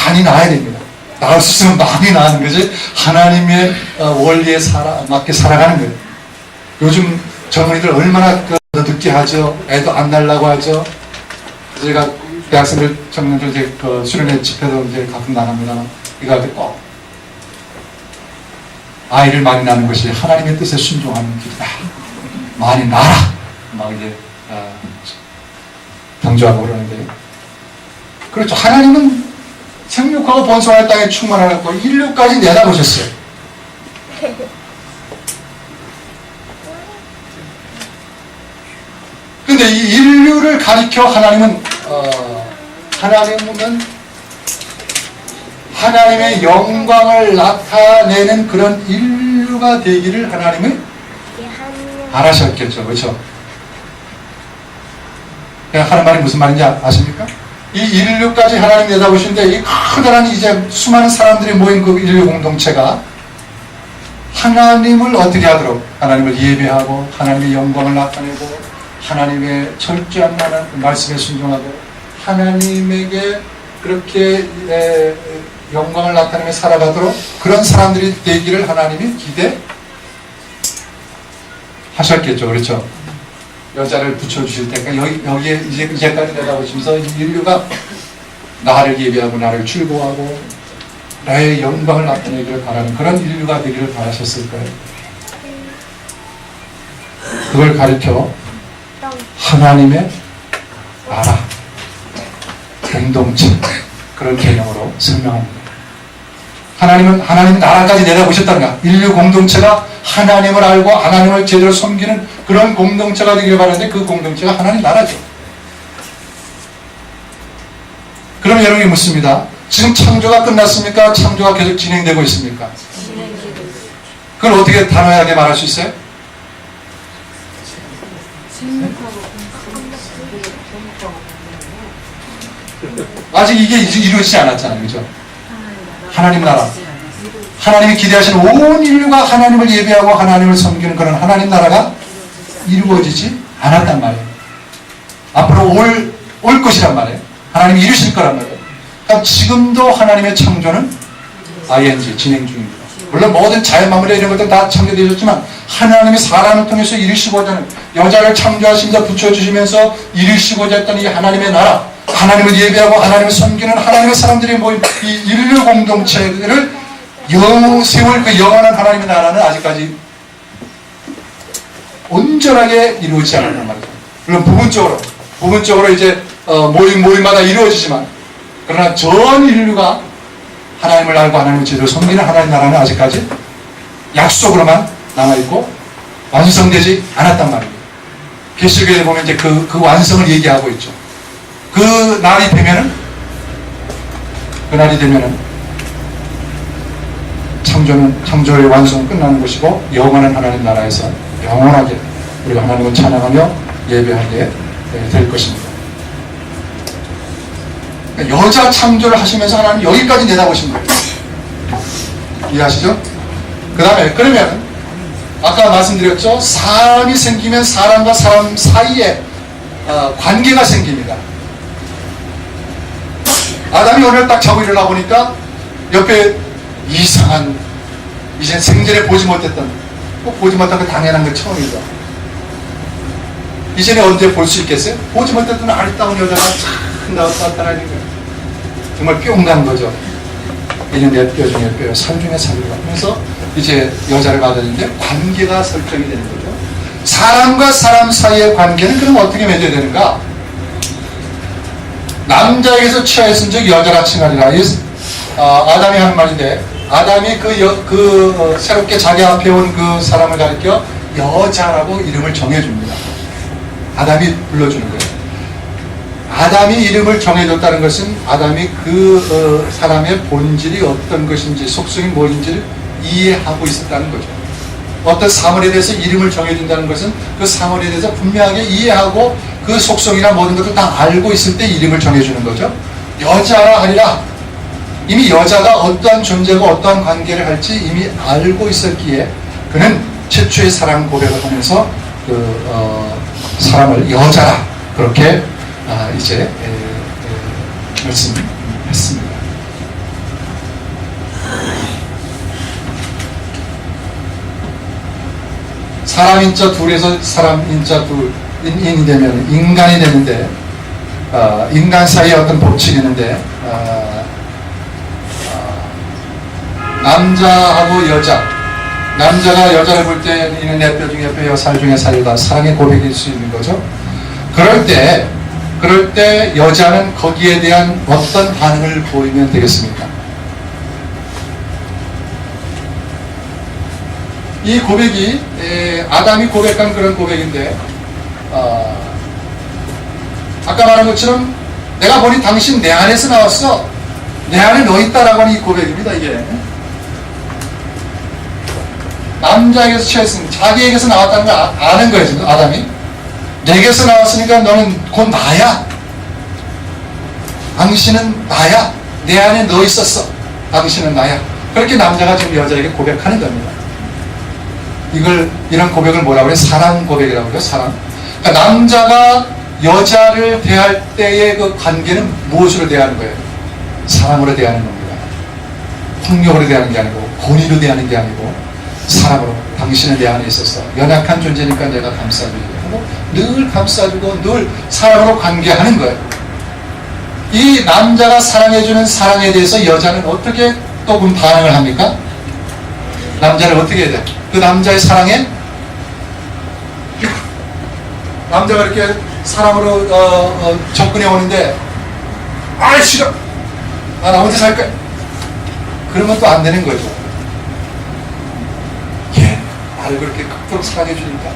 많이 낳아야 됩니다. 낳을 수 있으면 많이 낳는 거지 하나님의 원리에 맞게 살아가는 거예요. 요즘 젊은이들 얼마나 늦게 하죠. 애도 안 낳으려고 하죠. 제가 대학생들 청년들 이제 수련회 집회도 이제 가끔 나갑니다. 이거 할 때 꼭 아이를 많이 낳는 것이 하나님의 뜻에 순종하는 길이다. 많이 낳아라. 막 이제 강조하고 그러는데, 그렇죠. 하나님은 생육하고 번성할 땅에 충만하고 인류까지 내다보셨어요. 근데 이 인류를 가리켜 하나님은 하나님의 영광을 나타내는 그런 인류가 되기를 하나님은 바라셨겠죠. 그렇죠? 하는 말이 무슨 말인지 아십니까? 이 인류까지 하나님 내다보시는데 이 커다란 이제 수많은 사람들이 모인 그 인류 공동체가 하나님을 어떻게 하도록 하나님을 예배하고 하나님의 영광을 나타내고 하나님의 철저한 말씀에 순종하고 하나님에게 그렇게 영광을 나타내며 살아가도록 그런 사람들이 되기를 하나님이 기대하셨겠죠. 그렇죠? 여자를 붙여주실 때까 여기에 이제까지 내다보시면서 인류가 나를 예배하고 나를 즐거워하고 나의 영광을 나타내기를 바라는 그런 인류가 되기를 바라셨을 거예요. 그걸 가르쳐 하나님의 나라, 공동체 그런 개념으로 설명합니다. 하나님 나라까지 내다보셨다는가? 인류 공동체가 하나님을 알고 하나님을 제대로 섬기는 그런 공동체가 되기를 바라는데 그 공동체가 하나님 나라죠. 그럼 여러분이 묻습니다. 지금 창조가 끝났습니까? 창조가 계속 진행되고 있습니까? 그걸 어떻게 단호하게 말할 수 있어요? 아직 이게 이루어지지 않았잖아요. 그죠? 하나님 나라. 하나님이 기대하시는 온 인류가 하나님을 예배하고 하나님을 섬기는 그런 하나님 나라가 이루어지지 않았단 말이에요. 앞으로 올 것이란 말이에요. 하나님이 이루실 거란 말이에요. 그러니까 지금도 하나님의 창조는 ing, 진행 중입니다. 물론 모든 자연 마무리 이런 것들 다 창조되었지만 하나님이 사람을 통해서 이루시고자 하는 여자를 창조하시면서 붙여주시면서 이루시고자 했던 이 하나님의 나라, 하나님을 예배하고 하나님을 섬기는 하나님의 사람들이 모인 이 인류 공동체를 세울 그 영원한 하나님의 나라는 아직까지 온전하게 이루어지지 않았단 말이죠. 물론 부분적으로 이제 모임마다 이루어지지만 그러나 전 인류가 하나님을 알고 하나님을 제대로 섬기는 하나님 나라는 아직까지 약속으로만 남아있고 완성되지 않았단 말입니다. 계시록에 보면 이제 그 완성을 얘기하고 있죠. 그 날이 되면은 창조의 완성은 끝나는 것이고 영원한 하나님 나라에서 영원하게 우리가 하나님을 찬양하며 예배하게 될 것입니다. 여자 창조를 하시면서 하나님 여기까지 내다보신 거예요. 이해하시죠? 그 다음에 그러면 아까 말씀드렸죠. 사람이 생기면 사람과 사람 사이에 관계가 생깁니다. 아담이 오늘 딱 자고 일어나 보니까 옆에 이상한 이제 생전에 보지 못했던 보지 못한 그 당연한 거 처음이죠. 이전에 언제 볼 수 있겠어요? 보지 못했던 아리따운 여자가 참 나타나는 거예요. 정말 뿅 간 거죠. 이는 내 뼈 중에 뼈, 살 중에 살이라 하면서 이제 여자를 받았는데 관계가 설정이 되는 거죠. 사람과 사람 사이의 관계는 그럼 어떻게 맺어야 되는가? 남자에게서 취하였은 즉 여자라 칭하리라. 아담이 하는 말인데 아담이 새롭게 자기 앞에 온 그 사람을 가리켜 여자라고 이름을 정해줍니다. 아담이 불러주는 거예요. 아담이 이름을 정해줬다는 것은 아담이 그 사람의 본질이 어떤 것인지 속성이 무엇인지를 이해하고 있었다는 거죠. 어떤 사물에 대해서 이름을 정해준다는 것은 그 사물에 대해서 분명하게 이해하고 그 속성이나 모든 것을 다 알고 있을 때 이름을 정해주는 거죠. 여자라 하리라. 이미 여자가 어떠한 존재고 어떠한 관계를 할지 이미 알고 있었기에 그는 최초의 사랑 고백을 하면서 사람을 여자라 그렇게 이제 말씀했습니다. 사람인자 둘에서 사람인자 둘인이 되면 인간이 되는데 인간 사이에 어떤 법칙이 있는데 남자하고 여자, 남자가 여자를 볼 때 이는 내 뼈 중에 뼈요 살 중에 살이다. 사랑의 고백일 수 있는 거죠. 그럴 때 여자는 거기에 대한 어떤 반응을 보이면 되겠습니까? 이 고백이 아담이 고백한 그런 고백인데 아까 말한 것처럼 내가 보니 당신 내 안에서 나왔어. 내 안에 너 있다라고 하는 이 고백입니다. 이게 남자에게서 취했으니 자기에게서 나왔다는 걸 아는 거예요. 지금 아담이. 내게서 나왔으니까 너는 곧 나야. 당신은 나야. 내 안에 너 있었어. 당신은 나야. 그렇게 남자가 지금 여자에게 고백하는 겁니다. 이런 고백을 뭐라고 해요? 사랑 고백이라고 해요. 사랑. 그러니까 남자가 여자를 대할 때의 그 관계는 무엇으로 대하는 거예요? 사랑으로 대하는 겁니다. 폭력으로 대하는 게 아니고, 권위로 대하는 게 아니고, 사랑으로. 당신은 내 안에 있었어. 연약한 존재니까 내가 감싸주고, 늘 감싸주고, 늘 사랑으로 관계하는 거예요. 이 남자가 사랑해주는 사랑에 대해서 여자는 어떻게 또 그럼 반응을 합니까? 남자는 어떻게 해야 돼? 그 남자의 사랑에 남자가 이렇게 사랑으로 접근해 오는데 아 싫어 나 혼자 살 거야 그러면 또 안 되는 거죠. 얘 나를 그렇게 극도로 사랑해 주니까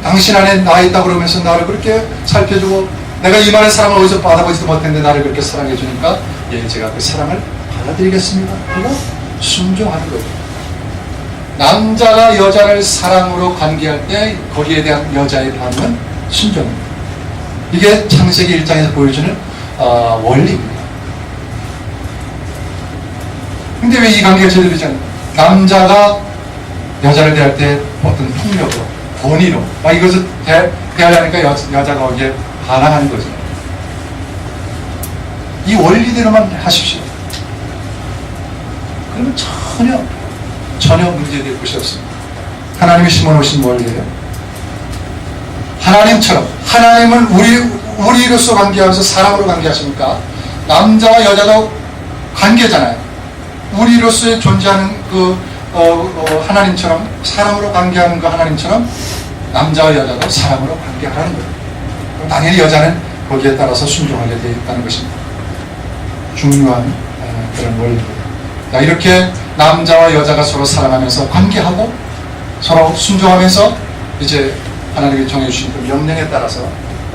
당신 안에 나 있다 그러면서 나를 그렇게 살펴주고 내가 이만한 사랑을 어디서 받아보지도 못했는데 나를 그렇게 사랑해 주니까 예 제가 그 사랑을 받아들이겠습니다 하고 순종하는 거죠. 남자가 여자를 사랑으로 관계할 때 거기에 대한 여자의 반응은 순종입니다. 이게 창세기 1장에서 보여주는 원리입니다. 근데 왜 이 관계가 제대로 되지 않나요? 남자가 여자를 대할 때 어떤 폭력으로 권위로 막 이것을 대하려니까 여자가 거기에 반항하는 거죠. 이 원리대로만 하십시오. 그러면 전혀 문제될 것이 없습니다. 하나님이 심어놓으신 원리예요. 하나님처럼 하나님은 우리로서 관계하면서 사랑으로 관계하십니까? 남자와 여자도 관계잖아요. 우리로서의 존재하는 그 하나님처럼 사랑으로 관계하는 그 하나님처럼 남자와 여자도 사랑으로 관계하라는 거예요. 당연히 여자는 거기에 따라서 순종하게 되어 있다는 것입니다. 중요한 그런 원리입니다. 이렇게 남자와 여자가 서로 사랑하면서 관계하고 서로 순종하면서 이제 하나님이 정해주신 그 명령에 따라서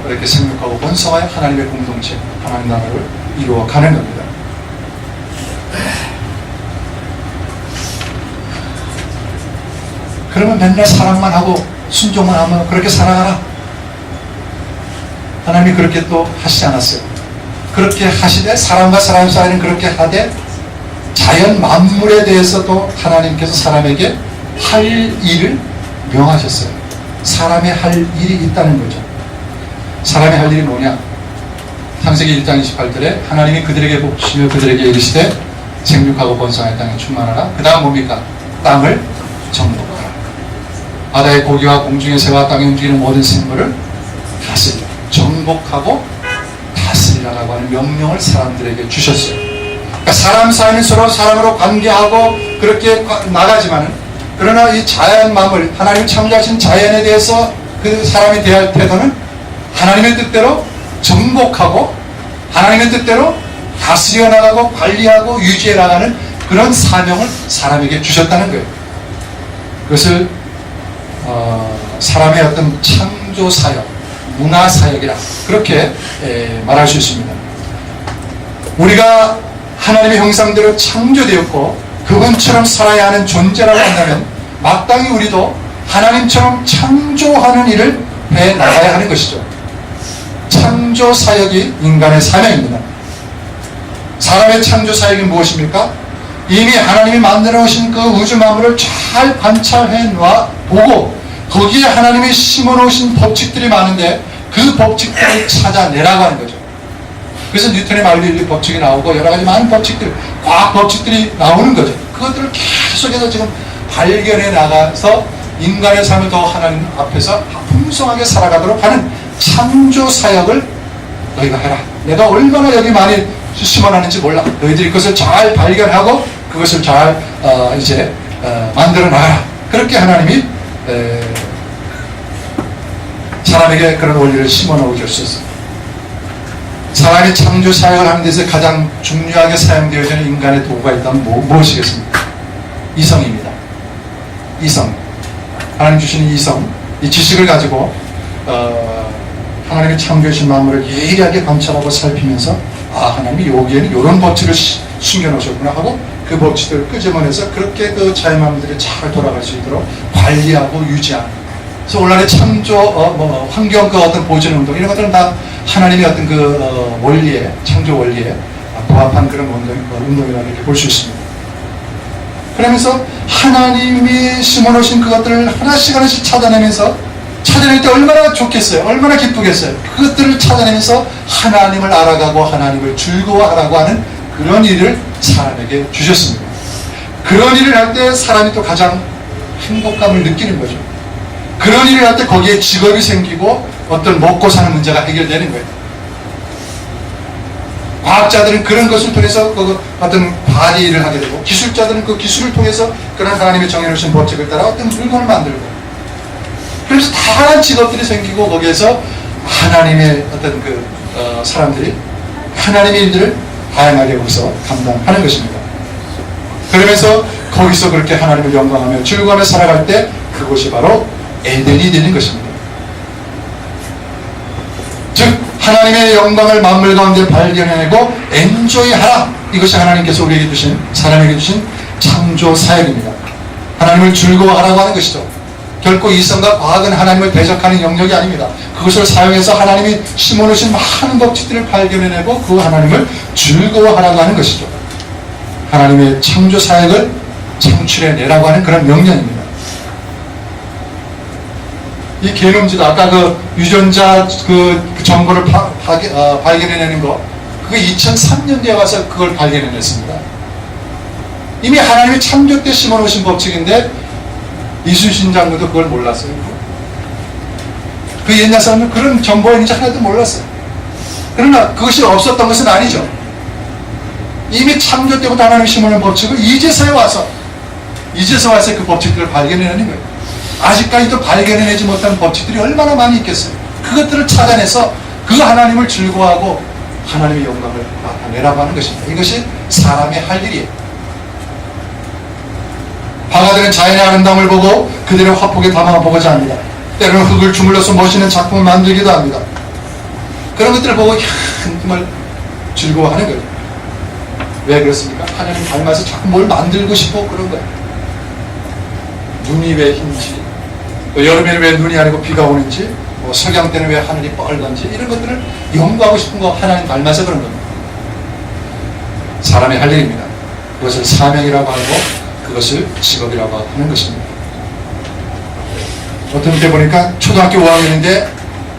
이렇게 생육하고 번성하여 하나님의 공동체, 하나님 나라를 이루어가는 겁니다. 그러면 맨날 사랑만 하고 순종만 하면 그렇게 살아가라. 하나님이 그렇게 또 하시지 않았어요. 그렇게 하시되 사람과 사람 사이는 그렇게 하되 자연 만물에 대해서도 하나님께서 사람에게 할 일을 명하셨어요. 사람의 할 일이 있다는 거죠. 사람의 할 일이 뭐냐? 창세기 1장 28절에 하나님이 그들에게 복주시며 그들에게 이르시되 생육하고 번성하여 땅에 충만하라. 그 다음 뭡니까? 땅을 정복하라. 바다의 고기와 공중의 새와 땅에 움직이는 모든 생물을 다스리라. 정복하고 다스리라라고 하는 명령을 사람들에게 주셨어요. 그러니까 사람 사이는 서로 사랑으로 관계하고 그렇게 나가지만은 그러나 이 자연 만물 하나님 창조하신 자연에 대해서 그 사람이 대할 태도는 하나님의 뜻대로 정복하고 하나님의 뜻대로 다스려 나가고 관리하고 유지해 나가는 그런 사명을 사람에게 주셨다는 거예요. 그것을 사람의 어떤 창조 사역, 문화 사역이라 그렇게 말할 수 있습니다. 우리가 하나님의 형상대로 창조되었고 그분처럼 살아야 하는 존재라고 한다면 마땅히 우리도 하나님처럼 창조하는 일을 해 나가야 하는 것이죠. 창조 사역이 인간의 사명입니다. 사람의 창조 사역이 무엇입니까? 이미 하나님이 만들어 오신 그 우주 만물을 잘 관찰해 놔 보고 거기에 하나님이 심어 놓으신 법칙들이 많은데 그 법칙들을 찾아내라고 하는 거죠. 그래서 뉴턴의 만리 법칙이 나오고 여러 가지 많은 법칙들, 과학 법칙들이 나오는 거죠. 그것들을 계속해서 지금 발견해 나가서 인간의 삶을 더 하나님 앞에서 풍성하게 살아가도록 하는 창조 사역을 너희가 해라. 내가 얼마나 여기 많이 심어놨는지 몰라. 너희들이 그것을 잘 발견하고 그것을 잘 만들어 나가라. 그렇게 하나님이 사람에게 그런 원리를 심어 놓으 주셨습니다. 사람이 창조 사역을 하는 데서 가장 중요하게 사용되어지는 인간의 도구가 있다면 무엇이겠습니까? 이성입니다. 이성. 하나님 주시는 이성, 이 지식을 가지고 하나님이 창조하신 만물을 예리하게 관찰하고 살피면서 아, 하나님이 여기에는 이런 법칙을 숨겨놓으셨구나 하고 그 법칙들을 끄집어내서 그렇게 그 자연만물들이 잘 돌아갈 수 있도록 관리하고 유지하는. 그래서 오늘날의 창조, 환경 그 어떤 보존 운동 이런 것들은 다 하나님의 어떤 그 원리에, 창조 원리에 부합한 그런 운동이라고 이렇게 볼 수 있습니다. 그러면서 하나님이 심어놓으신 그것들을 하나씩 찾아내면서 찾아낼 때 얼마나 좋겠어요. 얼마나 기쁘겠어요. 그것들을 찾아내면서 하나님을 알아가고 하나님을 즐거워하라고 하는 그런 일을 사람에게 주셨습니다. 그런 일을 할 때 사람이 또 가장 행복감을 느끼는 거죠. 그런 일을 할 때 거기에 직업이 생기고 어떤 먹고 사는 문제가 해결되는 거예요. 과학자들은 그런 것을 통해서 그 어떤 발휘를 하게 되고, 기술자들은 그 기술을 통해서 그런 하나님의 정해놓으신 법칙을 따라 어떤 물건을 만들고, 그래서 다양한 직업들이 생기고 거기에서 하나님의 어떤 사람들이 하나님의 일들을 다양하게 거기서 감당하는 것입니다. 그러면서 거기서 그렇게 하나님을 영광하며 즐거워하며 살아갈 때 그것이 바로 에덴이 되는 것입니다. 즉 하나님의 영광을 만물 가운데 발견해내고 엔조이하라. 이것이 하나님께서 우리에게 주신, 사람에게 주신 창조 사역입니다. 하나님을 즐거워하라고 하는 것이죠. 결코 이성과 과학은 하나님을 대적하는 영역이 아닙니다. 그것을 사용해서 하나님이 심어놓으신 많은 법칙들을 발견해내고 그 하나님을 즐거워하라고 하는 것이죠. 하나님의 창조 사역을 창출해내라고 하는 그런 명령입니다. 이 게놈지도 아까 그 유전자 그 정보를 발견해내는 거, 그게 2003년도에 와서 그걸 발견해냈습니다. 이미 하나님이 창조 때 심어놓으신 법칙인데 이순신 장군도 그걸 몰랐어요. 그 옛날 사람은 그런 정보에 있는지 하나도 몰랐어요. 그러나 그것이 없었던 것은 아니죠. 이미 창조 때부터 하나님이 심어놓은 법칙을 이제서야 와서 그 법칙들을 발견해내는 거예요. 아직까지도 발견해내지 못한 법칙들이 얼마나 많이 있겠어요. 그것들을 찾아내서 그 하나님을 즐거워하고 하나님의 영광을 나타내라고 하는 것입니다. 이것이 사람의 할 일이에요. 화가들은 자연의 아름다움을 보고 그들의 화폭에 담아보고자 합니다. 때로는 흙을 주물러서 멋있는 작품을 만들기도 합니다. 그런 것들을 보고 정말 즐거워하는 거예요. 왜 그렇습니까? 하나님 닮아서 자꾸 뭘 만들고 싶고 그런 거예요. 눈이 왜 흰지, 또 여름에는 왜 눈이 아니고 비가 오는지, 석양 때는 왜 하늘이 뻘건지, 이런 것들을 연구하고 싶은 거 하나님 닮아서 그런 겁니다. 사람의 할 일입니다. 그것을 사명이라고 하고 그것을 직업이라고 하는 것입니다. 어떤 때 보니까 초등학교 5학년인데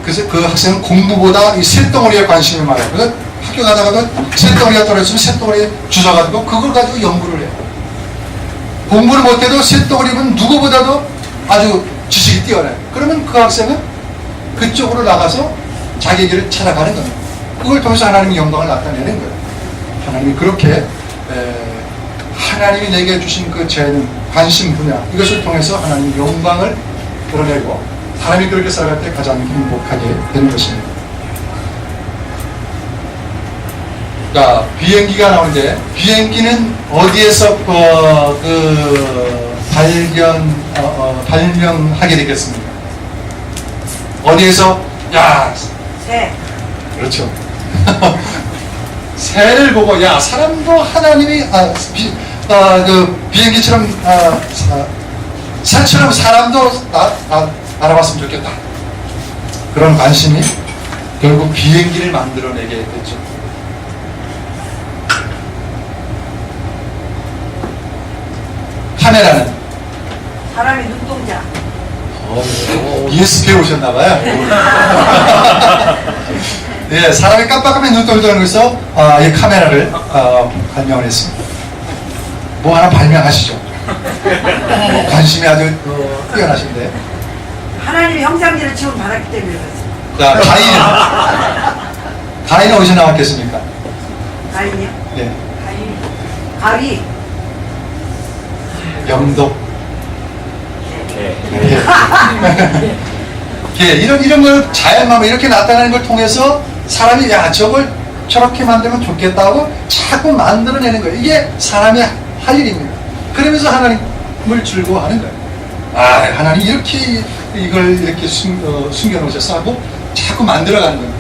그래서 그 학생은 공부보다 이 쇳덩어리에 관심이 많아요. 그래서 학교 가다가도 쇳덩어리가 떨어지면 쇳덩어리에 주워가지고 그걸 가지고 연구를 해요. 공부를 못해도 쇳덩어리는 누구보다도 아주 지식이 뛰어나요. 그러면 그 학생은 그쪽으로 나가서 자기 길을 찾아가는 겁니다. 그걸 통해서 하나님의 영광을 나타내는 거예요. 하나님이 그렇게 하나님이 내게 주신 그 재능, 관심 분야, 이것을 통해서 하나님의 영광을 드러내고 사람이 그렇게 살아갈 때 가장 행복하게 되는 것입니다. 자, 비행기가 나오는데 비행기는 어디에서 발명하게 되겠습니까? 어디에서? 새. 그렇죠. 새를 보고 사람도 하나님이 비행기처럼 새처럼 사람도 알아봤으면 좋겠다. 그런 관심이 결국 비행기를 만들어내게 됐죠. 카메라는 사람의 눈동자. ESP에 오셨나봐요. 네, 사람이 깜빡하면 눈동자 하는 것에서 이 카메라를 발명을 했습니다. 뭐 하나 발명하시죠. 관심이 아주 뛰어나신데. 하나님의 형상대로 지금 받았기 때문에 그렇습니다. 자, 가인은 어디서 나왔겠습니까? 가인이요? 네. 가위. 영독. 이런 걸 자연만 이렇게 나타나는 걸 통해서 사람이 저걸 저렇게 만들면 좋겠다고 자꾸 만들어내는 거예요. 이게 사람의 할 일입니다. 그러면서 하나님을 즐거워하는 거예요. 하나님 이렇게 이걸 이렇게 숨겨놓으셨어 하고 자꾸 만들어가는 겁니다.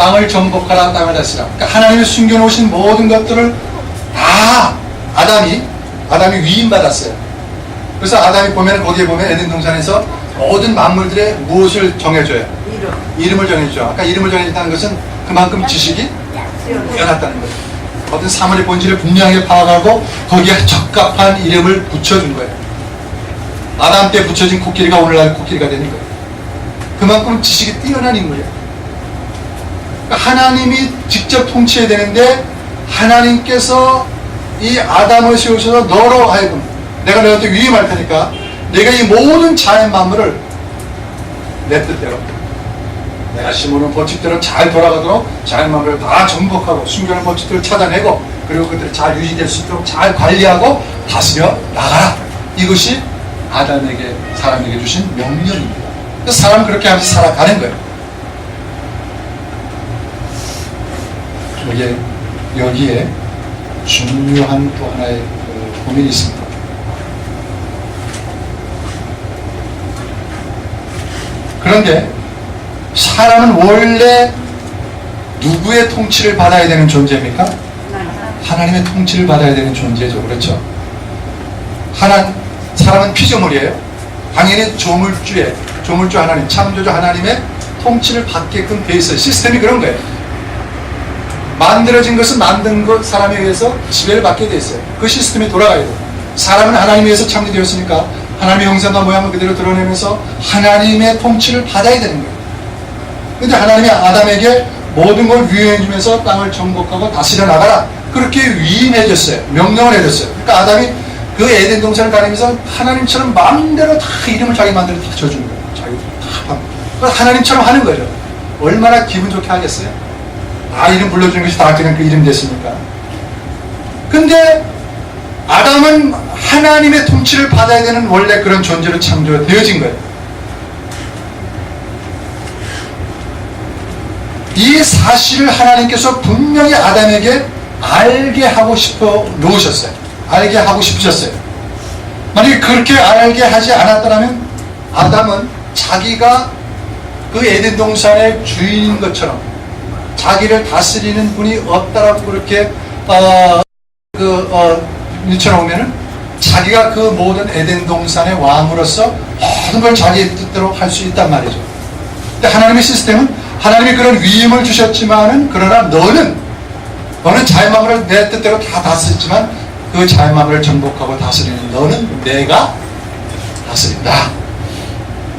땅을 정복하라, 땅을 다스리라. 그러니까 하나님이 숨겨놓으신 모든 것들을 다 아담이 위임받았어요. 그래서 아담이 보면 거기에 보면 에덴 동산에서 모든 만물들의 무엇을 정해줘요? 이름을 정해줘. 아까 이름을 정해준다는 것은 그만큼 지식이 뛰어났다는 거예요. 어떤 사물의 본질을 분명하게 파악하고 거기에 적합한 이름을 붙여준 거예요. 아담 때 붙여진 코끼리가 오늘날 코끼리가 되는 거예요. 그만큼 지식이 뛰어난 인물이에요. 그러니까 하나님이 직접 통치해야 되는데 하나님께서 이 아담을 세우셔서 너로 하여금 내가 너한테 위임할 테니까 내가 이 모든 자연 만물을 내 뜻대로 내가 심어놓은 법칙대로 잘 돌아가도록 자연 만물을 다 정복하고 숨겨놓은 법칙들을 찾아내고 그리고 그들이 잘 유지될 수 있도록 잘 관리하고 다스려 나가라. 이것이 아담에게 사람에게 주신 명령입니다. 그래서 사람은 그렇게 하면서 살아가는 거예요. 여기에 중요한 또 하나의 고민이 있습니다. 그런데 사람은 원래 누구의 통치를 받아야 되는 존재입니까? 하나님의 통치를 받아야 되는 존재죠. 그렇죠? 사람은 피조물이에요. 당연히 조물주 하나님, 창조주 하나님의 통치를 받게끔 돼 있어요. 시스템이 그런 거예요. 만들어진 것은 만든 것 사람에 의해서 지배를 받게 돼 있어요. 그 시스템이 돌아가야 돼요. 사람은 하나님에 의해서 창조되었으니까 하나님의 형상과 모양을 그대로 드러내면서 하나님의 통치를 받아야 되는 거예요. 그런데 하나님이 아담에게 모든 걸 위임해 주면서 땅을 정복하고 다스려 나가라. 그렇게 위임해 줬어요. 명령을 해줬어요. 그러니까 아담이 그 에덴 동산을 다니면서 하나님처럼 마음대로 다 이름을 자기 마음대로 다 지어주는 거예요. 자기 다 하나님처럼 하는 거죠. 얼마나 기분 좋게 하겠어요? 이름 불러주는 것이 다 그냥 그 이름 됐으니까. 근데 아담은 하나님의 통치를 받아야 되는 원래 그런 존재로 창조되어진 거예요. 이 사실을 하나님께서 분명히 아담에게 알게 하고 싶어 놓으셨어요. 알게 하고 싶으셨어요. 만약에 그렇게 알게 하지 않았더라면 아담은 자기가 그 에덴 동산의 주인인 것처럼 자기를 다스리는 분이 없다라고 그렇게 밀쳐놓으면은 자기가 그 모든 에덴 동산의 왕으로서 모든 걸 자기의 뜻대로 할 수 있단 말이죠. 근데 하나님의 시스템은 하나님이 그런 위임을 주셨지만은 그러나 너는 자연만물을 내 뜻대로 다 다스리지만 그 자연만물을 정복하고 다스리는 너는 내가 다스린다.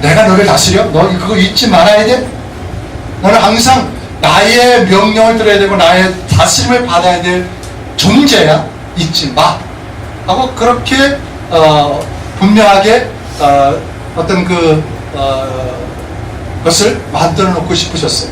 내가 너를 다스려? 너 그거 잊지 말아야 돼? 너는 항상 나의 명령을 들어야 되고 나의 다스림을 받아야 될 존재야. 잊지 마. 하고 그렇게 분명하게 어떤 것을 만들어 놓고 싶으셨어요.